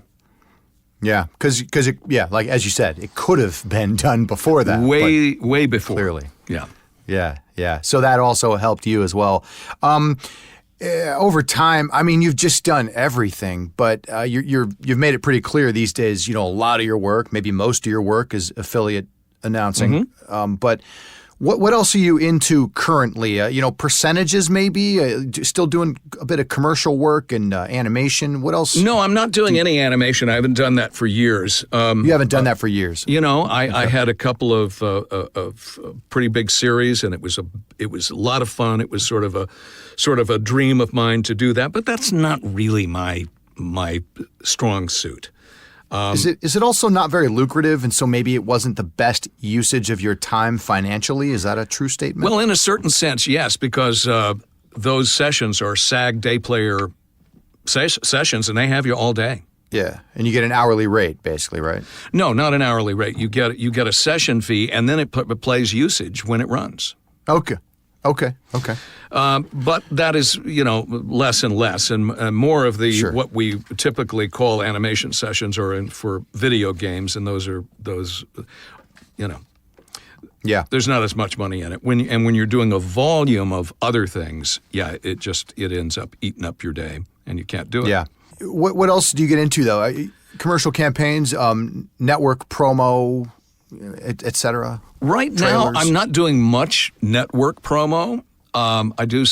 Yeah, because like as you said, it could have been done before that. Way before. Clearly. Yeah. So that also helped you as well. Over time, I mean, you've just done everything, but you've made it pretty clear these days. A lot of your work, maybe most of your work, is affiliate announcing. But what else are you into currently? Percentages maybe? Still doing a bit of commercial work and animation? What else? No, I'm not doing any animation. I haven't done that for years. You haven't done that for years? I had a couple of pretty big series, and it was a lot of fun. It was sort of a dream of mine to do that, but that's not really my strong suit. Is it also not very lucrative, and so maybe it wasn't the best usage of your time financially? Is that a true statement? Well, in a certain sense, yes, because those sessions are SAG day player sessions, and they have you all day. Yeah, and you get an hourly rate, basically, right? No, not an hourly rate. You get a session fee, and then it plays usage when it runs. Okay. But that is, less and less, and more of the what we typically call animation sessions are for video games, and those. Yeah. There's not as much money in it. When you're doing a volume of other things, it ends up eating up your day, and you can't do it. Yeah. What else do you get into though? Commercial campaigns, network promo, et cetera. Right trailers. Now, I'm not doing much network promo. I do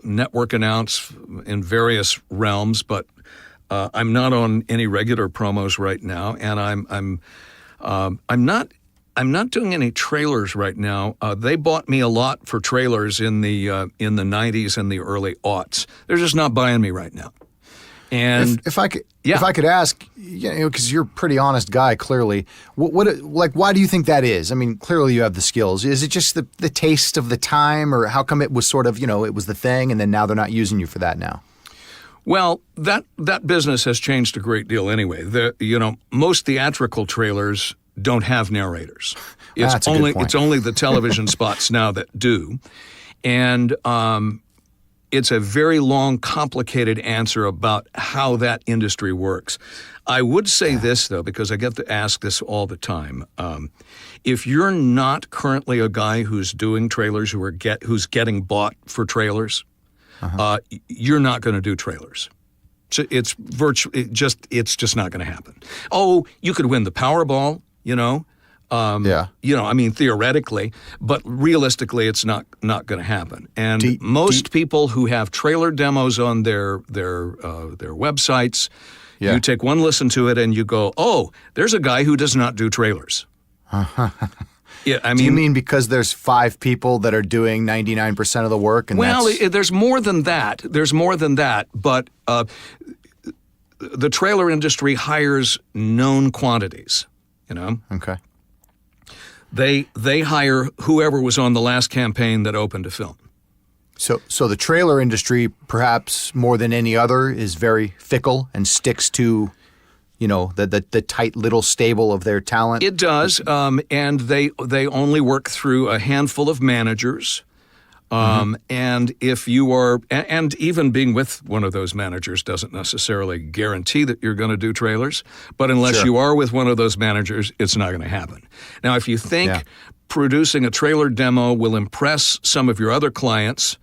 network announce in various realms, but I'm not on any regular promos right now, and I'm not doing any trailers right now. They bought me a lot for trailers in the 90s and the early aughts. They're just not buying me right now. And if I could ask, because you're a pretty honest guy, clearly, why do you think that is? I mean, clearly you have the skills. Is it just the taste of the time, or how come it was sort of, it was the thing, and then now they're not using you for that now? Well, that business has changed a great deal anyway. Most theatrical trailers don't have narrators. That's a good point. It's only the television spots now that do, and it's a very long, complicated answer about how that industry works. I would say this, though, because I get to ask this all the time. If you're not currently a guy who's doing trailers, who's getting bought for trailers, you're not going to do trailers. So it's just not going to happen. Oh, you could win the Powerball, theoretically, but realistically, it's not going to happen. And most people who have trailer demos on their websites, you take one listen to it and you go, "Oh, there's a guy who does not do trailers." Yeah, do you mean because there's 5 people that are doing 99% of the work? And there's more than that. But the trailer industry hires known quantities. Okay. They hire whoever was on the last campaign that opened a film. So the trailer industry, perhaps more than any other, is very fickle and sticks to, the tight little stable of their talent. It does, and they only work through a handful of managers. And if you are, and even being with one of those managers doesn't necessarily guarantee that you're going to do trailers, but unless you are with one of those managers, it's not going to happen. Now, if you think producing a trailer demo will impress some of your other clients,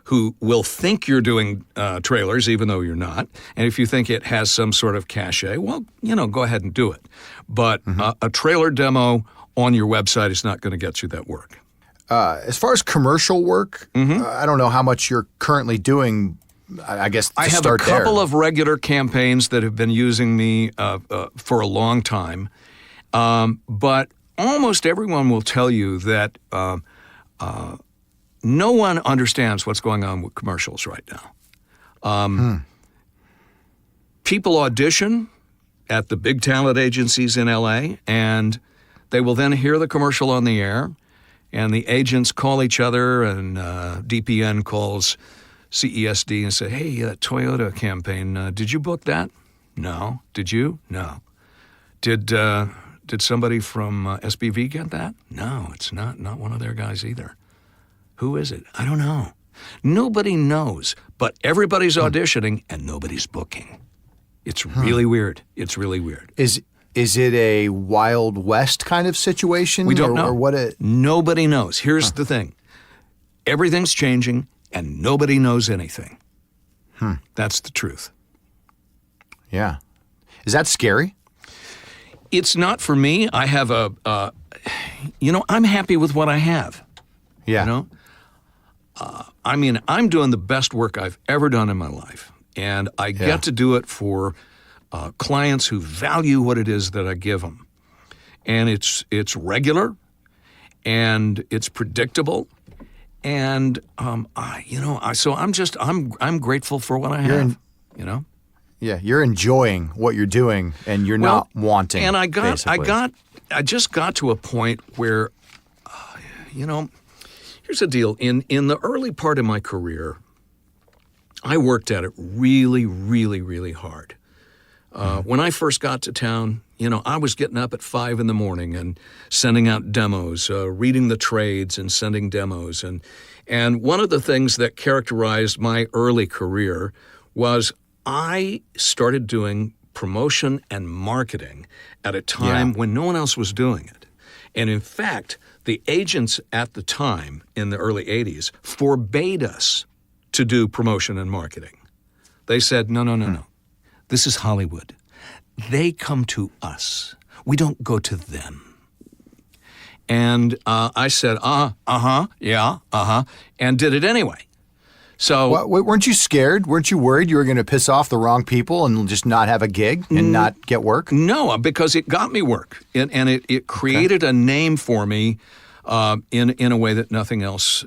who will think you're doing trailers even though you're not. And if you think it has some sort of cachet, well, go ahead and do it. But a trailer demo on your website is not going to get you that work. As far as commercial work, I don't know how much you're currently doing. I guess I have a couple of regular campaigns that have been using me for a long time, but almost everyone will tell you that no one understands what's going on with commercials right now. People audition at the big talent agencies in LA, and they will then hear the commercial on the air, and the agents call each other, and DPN calls CESD and say, hey, that Toyota campaign, did you book that? No. Did you? No. Did somebody from SBV get that? No, it's not one of their guys either. Who is it? I don't know. Nobody knows, but everybody's auditioning and nobody's booking. It's really weird. It's really weird. Is it a Wild West kind of situation? We don't know. Or what Nobody knows. Here's the thing. Everything's changing and nobody knows anything. That's the truth. Yeah. Is that scary? It's not for me. I have I'm happy with what I have. Yeah. I'm doing the best work I've ever done in my life. And I get to do it for clients who value what it is that I give them. And it's regular and it's predictable. And I'm grateful for what I have. Yeah, you're enjoying what you're doing, and you're not wanting. And I just got to a point where, here's the deal. In the early part of my career, I worked at it really, really, really hard. When I first got to town, I was getting up at 5 a.m. and sending out demos, reading the trades and sending demos. And one of the things that characterized my early career was I started doing promotion and marketing at a time when no one else was doing it. And in fact, the agents at the time in the early 80s forbade us to do promotion and marketing. They said, no. This is Hollywood. They come to us. We don't go to them. And I said, and did it anyway. So weren't you scared? Weren't you worried you were going to piss off the wrong people and just not have a gig and not get work? No, because it got me work. And it created a name for me in a way that nothing else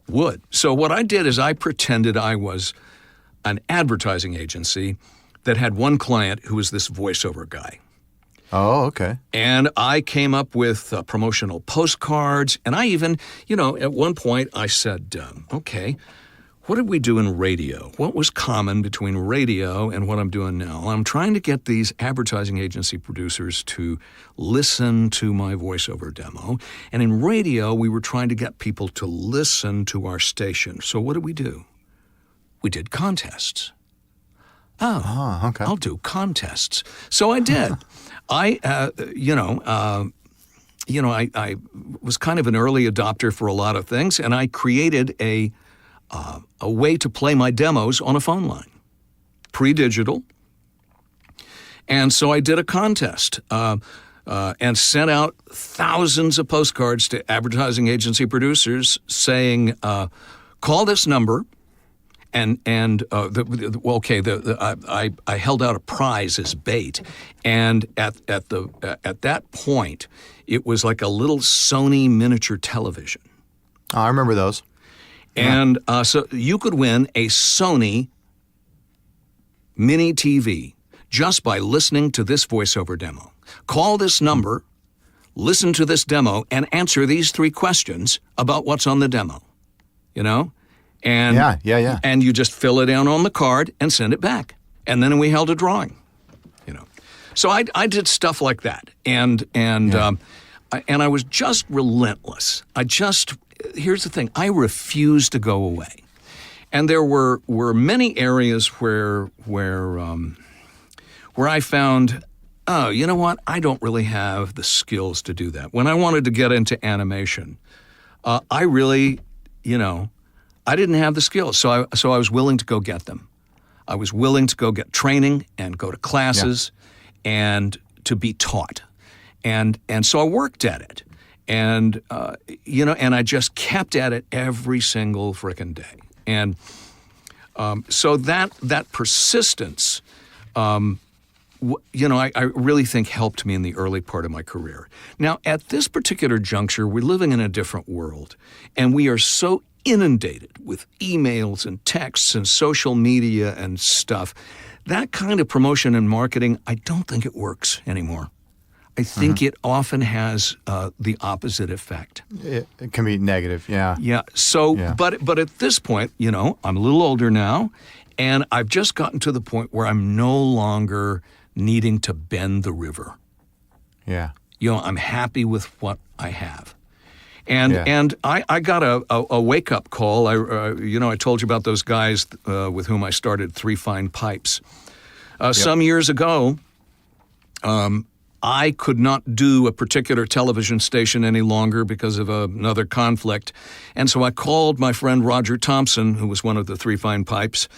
would. So what I did is I pretended I was an advertising agency that had one client who was this voiceover guy. Oh, okay. And I came up with promotional postcards. And I even, at one point I said, okay, what did we do in radio? What was common between radio and what I'm doing now? I'm trying to get these advertising agency producers to listen to my voiceover demo. And in radio, we were trying to get people to listen to our station. So what did we do? We did contests. Oh, okay. I'll do contests. So I did. I was kind of an early adopter for a lot of things, and I created a way to play my demos on a phone line, pre-digital. And so I did a contest and sent out thousands of postcards to advertising agency producers saying, call this number. I held out a prize as bait, and at that point, it was like a little Sony miniature television. Oh, I remember those. And so you could win a Sony mini TV just by listening to this voiceover demo. Call this number, listen to this demo, and answer these 3 questions about what's on the demo. And yeah. And you just fill it in on the card and send it back. And then we held a drawing, So I did stuff like that. And I was just relentless. Here's the thing, I refused to go away. And there were many areas where I found, oh, you know what? I don't really have the skills to do that. When I wanted to get into animation, I really, I didn't have the skills, so I was willing to go get them. I was willing to go get training and go to classes and to be taught. And so I worked at it. And, and I just kept at it every single frickin' day. And so that persistence, I really think helped me in the early part of my career. Now, at this particular juncture, we're living in a different world, and we are so inundated with emails and texts and social media and stuff. That kind of promotion and marketing, I don't think it works anymore. I think it often has the opposite effect. It can be negative, yeah. Yeah. So, but at this point, I'm a little older now, and I've just gotten to the point where I'm no longer needing to bend the river. Yeah. I'm happy with what I have. And I got a wake-up call. I told you about those guys with whom I started Three Fine Pipes. Some years ago, I could not do a particular television station any longer because of another conflict. And so I called my friend Roger Thompson, who was one of the Three Fine Pipes,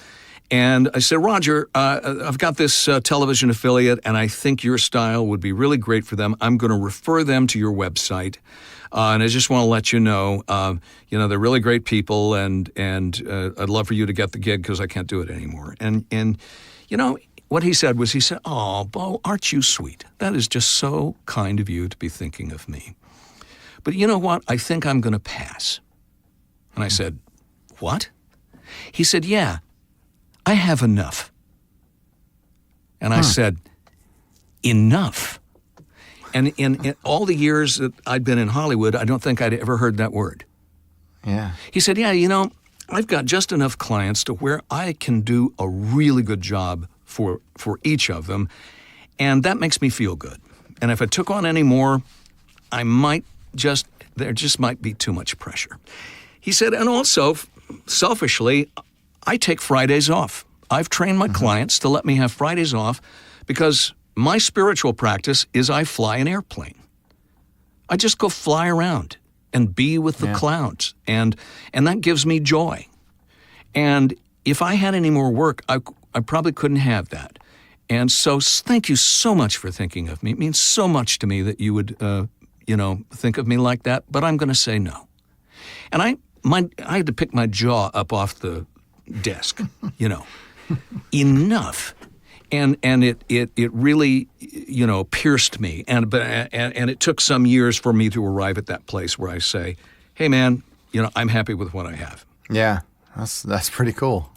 and I said, Roger, I've got this television affiliate, and I think your style would be really great for them. I'm going to refer them to your website. And I just want to let you know, they're really great people, and I'd love for you to get the gig because I can't do it anymore. And what he said, "Oh, Beau, aren't you sweet? That is just so kind of you to be thinking of me. But you know what? I think I'm going to pass." And I said, "What?" He said, "Yeah, I have enough." And I said, "Enough?" And in all the years that I'd been in Hollywood, I don't think I'd ever heard that word. Yeah. He said, "Yeah, I've got just enough clients to where I can do a really good job for each of them, and that makes me feel good. And if I took on any more, there just might be too much pressure." He said, "And also, selfishly, I take Fridays off. I've trained my clients to let me have Fridays off because my spiritual practice is I fly an airplane. I just go fly around and be with the clouds, and that gives me joy. And if I had any more work, I probably couldn't have that. And so thank you so much for thinking of me. It means so much to me that you would, think of me like that, but I'm going to say no." And I had to pick my jaw up off the desk, enough. And it really, pierced me. And it took some years for me to arrive at that place where I say, "Hey, man, I'm happy with what I have." Yeah, that's pretty cool.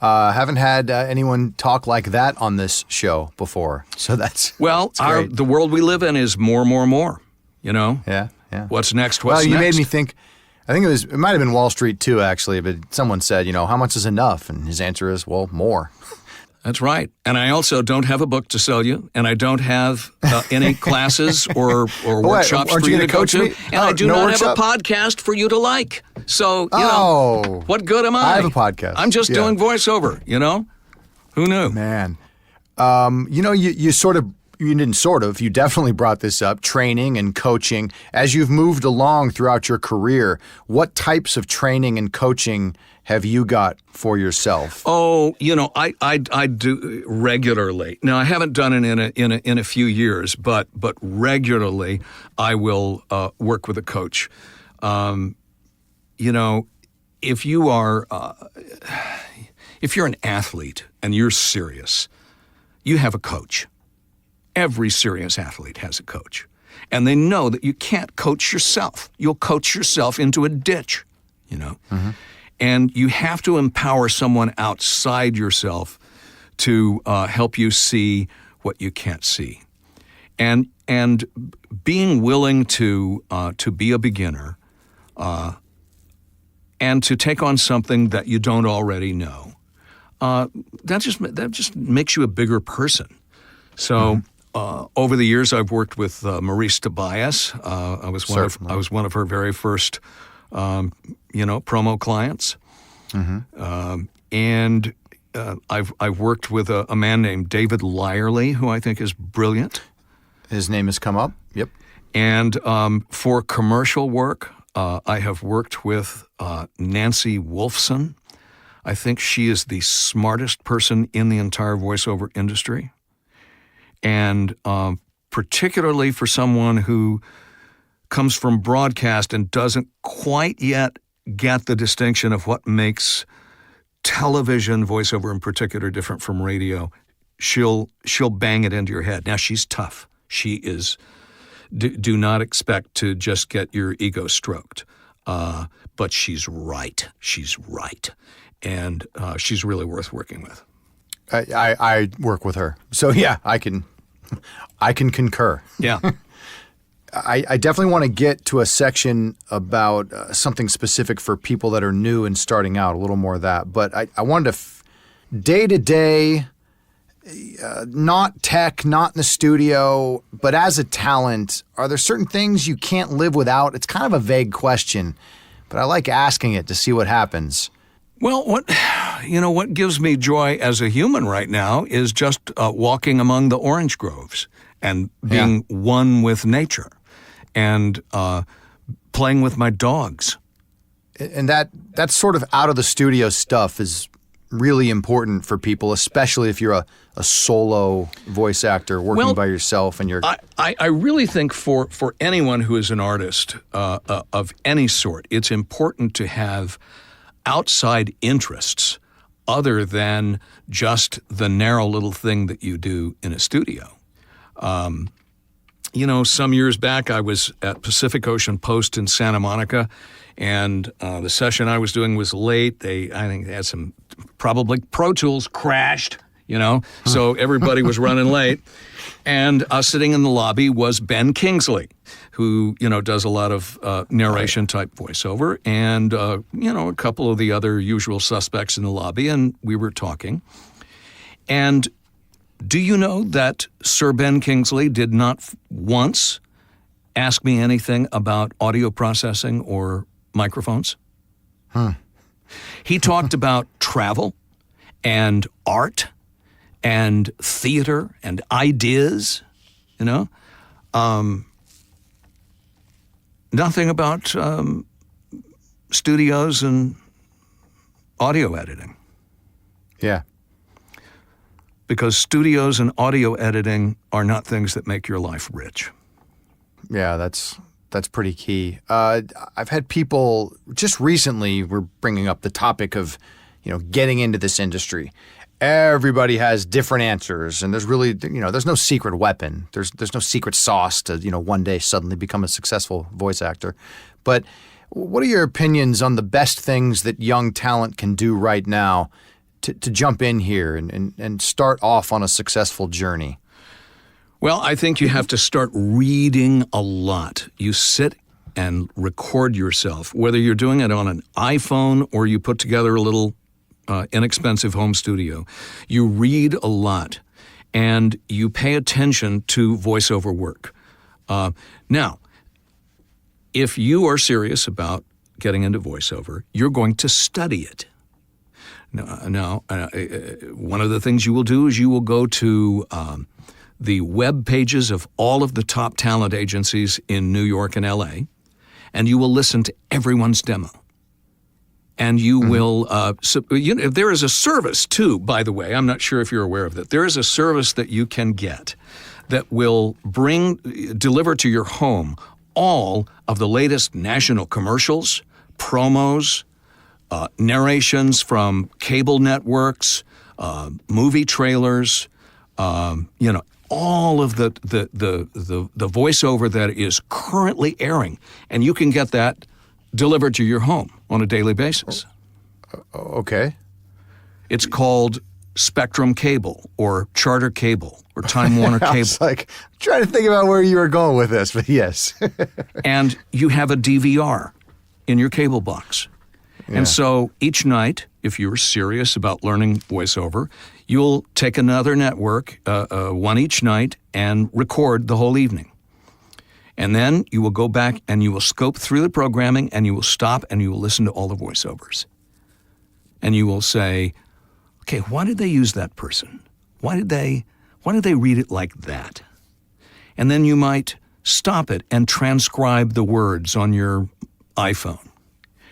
Haven't had anyone talk like that on this show before, so that's great. The world we live in is more. Yeah. What's next? Well, you made me think. I think it might have been Wall Street too, actually. But someone said, how much is enough? And his answer is, well, more. That's right. And I also don't have a book to sell you, and I don't have any classes or workshops for you to go to. And I do not have a podcast for you to like. So, what good am I? I have a podcast. I'm just doing voiceover, Who knew? Man. You definitely brought this up, training and coaching. As you've moved along throughout your career, what types of training and coaching have you got for yourself? Oh, I do regularly. Now, I haven't done it in a few years, but regularly I will work with a coach. If you're an athlete and you're serious, you have a coach. Every serious athlete has a coach. And they know that you can't coach yourself. You'll coach yourself into a ditch, And you have to empower someone outside yourself to help you see what you can't see. And being willing to be a beginner and to take on something that you don't already know, that just makes you a bigger person. So over the years, I've worked with Maurice Tobias. I was one of her very first, promo clients. And I've worked with a man named David Lyerly, who I think is brilliant. His name has come up. Yep. And for commercial work, I have worked with Nancy Wolfson. I think she is the smartest person in the entire voiceover industry. And particularly for someone who comes from broadcast and doesn't quite yet get the distinction of what makes television voiceover in particular different from radio, she'll bang it into your head. Now, she's tough. She is, do not expect to just get your ego stroked. But she's right. She's right. And she's really worth working with. I work with her. So yeah, I can concur. Yeah. I definitely want to get to a section about something specific for people that are new and starting out, a little more of that. But I wanted to, day-to-day, not tech, not in the studio, but as a talent, are there certain things you can't live without? It's kind of a vague question, but I like asking it to see what happens. Well, what gives me joy as a human right now is just walking among the orange groves and being one with nature and playing with my dogs. And that's sort of out of the studio stuff is really important for people, especially if you're a solo voice actor working by yourself and you're... I really think for anyone who is an artist of any sort, it's important to have outside interests other than just the narrow little thing that you do in a studio. Some years back I was at Pacific Ocean Post in Santa Monica, and the session I was doing was late. I think they had some, probably Pro Tools crashed, so everybody was running late. And sitting in the lobby was Ben Kingsley, who, does a lot of narration-type voiceover, and, a couple of the other usual suspects in the lobby, and we were talking. And do you know that Sir Ben Kingsley did not once ask me anything about audio processing or microphones? He talked about travel and art and theater and ideas, nothing about studios and audio editing. Yeah. Because studios and audio editing are not things that make your life rich. Yeah, that's pretty key. I've had people just recently were bringing up the topic of, getting into this industry. Everybody has different answers, and there's really, there's no secret weapon. There's no secret sauce to, one day suddenly become a successful voice actor. But what are your opinions on the best things that young talent can do right now to jump in here and start off on a successful journey? Well, I think you have to start reading a lot. You sit and record yourself, whether you're doing it on an iPhone or you put together a little inexpensive home studio. You read a lot, and you pay attention to voiceover work. Now, if you are serious about getting into voiceover, you're going to study it. Now, one of the things you will do is you will go to the web pages of all of the top talent agencies in New York and LA, and you will listen to everyone's demo. And you will, there is a service too, by the way, I'm not sure if you're aware of that. There is a service that you can get that will deliver to your home all of the latest national commercials, promos, narrations from cable networks, movie trailers, all of the voiceover that is currently airing, and you can get that delivered to your home on a daily basis. Okay. It's called Spectrum Cable or Charter Cable or Time Warner Cable. I was trying to think about where you were going with this, but yes. And you have a DVR in your cable box. Yeah. And so each night, if you're serious about learning voiceover, you'll take another network, one each night, and record the whole evening. And then you will go back and you will scope through the programming and you will stop and you will listen to all the voiceovers. And you will say, okay, why did they use that person? Why did they read it like that? And then you might stop it and transcribe the words on your iPhone.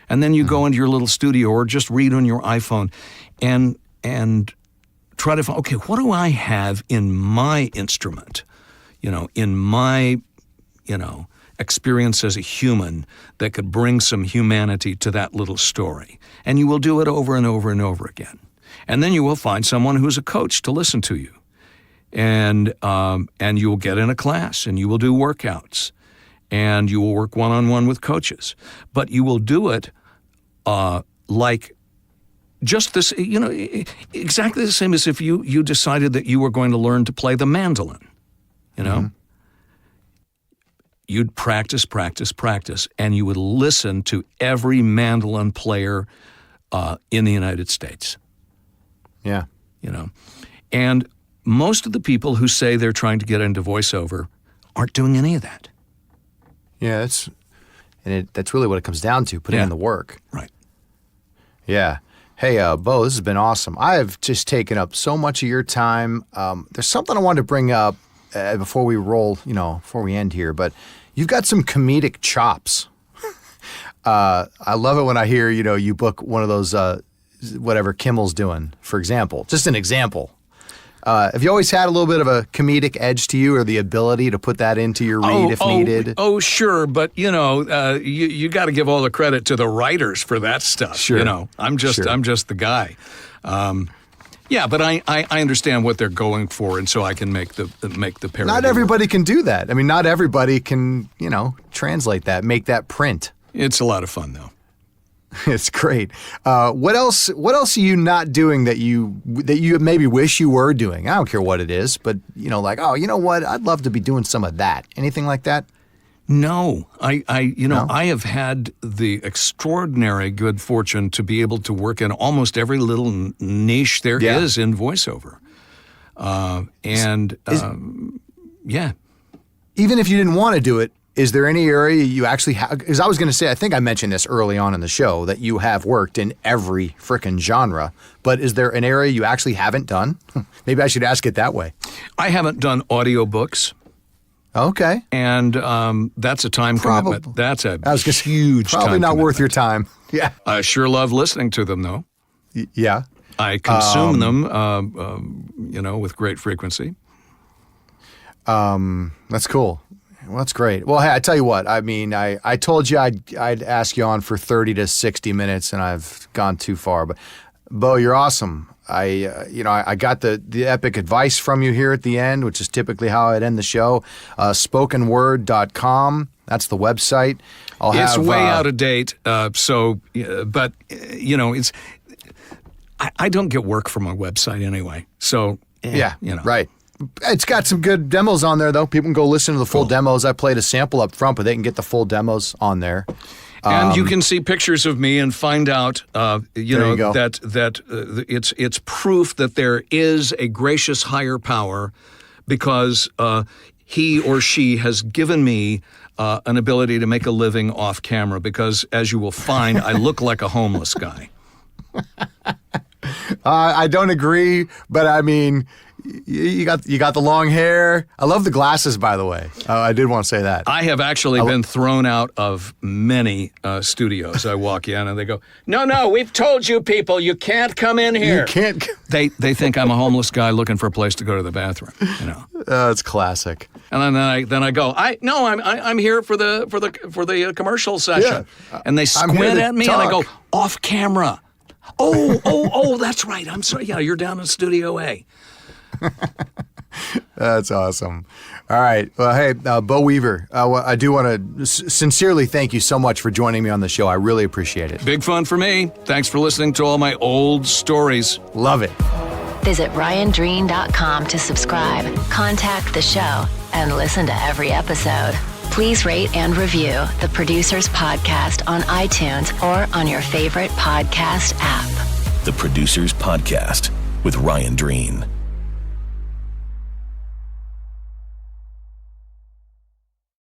And then you go into your little studio or just read on your iPhone and try to find, okay, what do I have in my instrument, in my, experience as a human that could bring some humanity to that little story. And you will do it over and over and over again. And then you will find someone who's a coach to listen to you. And you will get in a class and you will do workouts and you will work one-on-one with coaches. But you will do it like just this, exactly the same as if you decided that you were going to learn to play the mandolin, Mm-hmm. You'd practice, and you would listen to every mandolin player in the United States. Yeah. And most of the people who say they're trying to get into voiceover aren't doing any of that. Yeah, that's really what it comes down to, putting in the work. Right. Yeah. Hey, Beau, this has been awesome. I have just taken up so much of your time. There's something I wanted to bring up before we roll, before we end here, but you've got some comedic chops. I love it when I hear, you book one of those, whatever Kimmel's doing, for example. Just an example. Have you always had a little bit of a comedic edge to you or the ability to put that into your read if needed? Oh, sure. But, you got to give all the credit to the writers for that stuff. Sure. I'm just the guy. Yeah, but I understand what they're going for, and so I can make the parody. Not everybody can do that. I mean, not everybody can, translate that, make that print. It's a lot of fun, though. It's great. What else are you not doing that you maybe wish you were doing? I don't care what it is, but like, oh, you know what? I'd love to be doing some of that. Anything like that? No, I No? I have had the extraordinary good fortune to be able to work in almost every little niche there is in voiceover, yeah. Even if you didn't want to do it, is there any area you actually have? Because I was going to say, I think I mentioned this early on in the show that you have worked in every frickin' genre. But is there an area you actually haven't done? Maybe I should ask it that way. I haven't done audiobooks. Okay. And that's a time commitment. That's a huge probably time not commitment. worth your time. Yeah. I sure love listening to them, though. Yeah. I consume them, with great frequency. That's cool. Well, that's great. Well, hey, I tell you what. I mean, I told you I'd ask you on for 30 to 60 minutes, and I've gone too far. But, Beau, you're awesome. I got the epic advice from you here at the end, which is typically how I'd end the show. Spokenword.com. That's the website. It's way out of date. But it's. I don't get work from my website anyway. So right. It's got some good demos on there, though. People can go listen to the full demos. I played a sample up front, but they can get the full demos on there. And you can see pictures of me and find out, that it's proof that there is a gracious higher power, because he or she has given me an ability to make a living off camera. Because as you will find, I look like a homeless guy. I don't agree, but I mean, you got the long hair. I love the glasses, by the way. I did want to say that. I have actually been thrown out of many studios. I walk in and they go, "No, we've told you people, you can't come in here." You can't. They think I'm a homeless guy looking for a place to go to the bathroom. It's classic. And then I go, I'm here for the commercial session, and they squint at me and I go, "Off camera." Oh, that's right. I'm sorry. Yeah, you're down in Studio A. That's awesome. All right. Well, hey, Beau Weaver, I do want to sincerely thank you so much for joining me on the show. I really appreciate it. Big fun for me. Thanks for listening to all my old stories. Love it. Visit RyanDreen.com to subscribe, contact the show, and listen to every episode. Please rate and review the Producers Podcast on iTunes or on your favorite podcast app. The Producers Podcast with Ryan Dreen.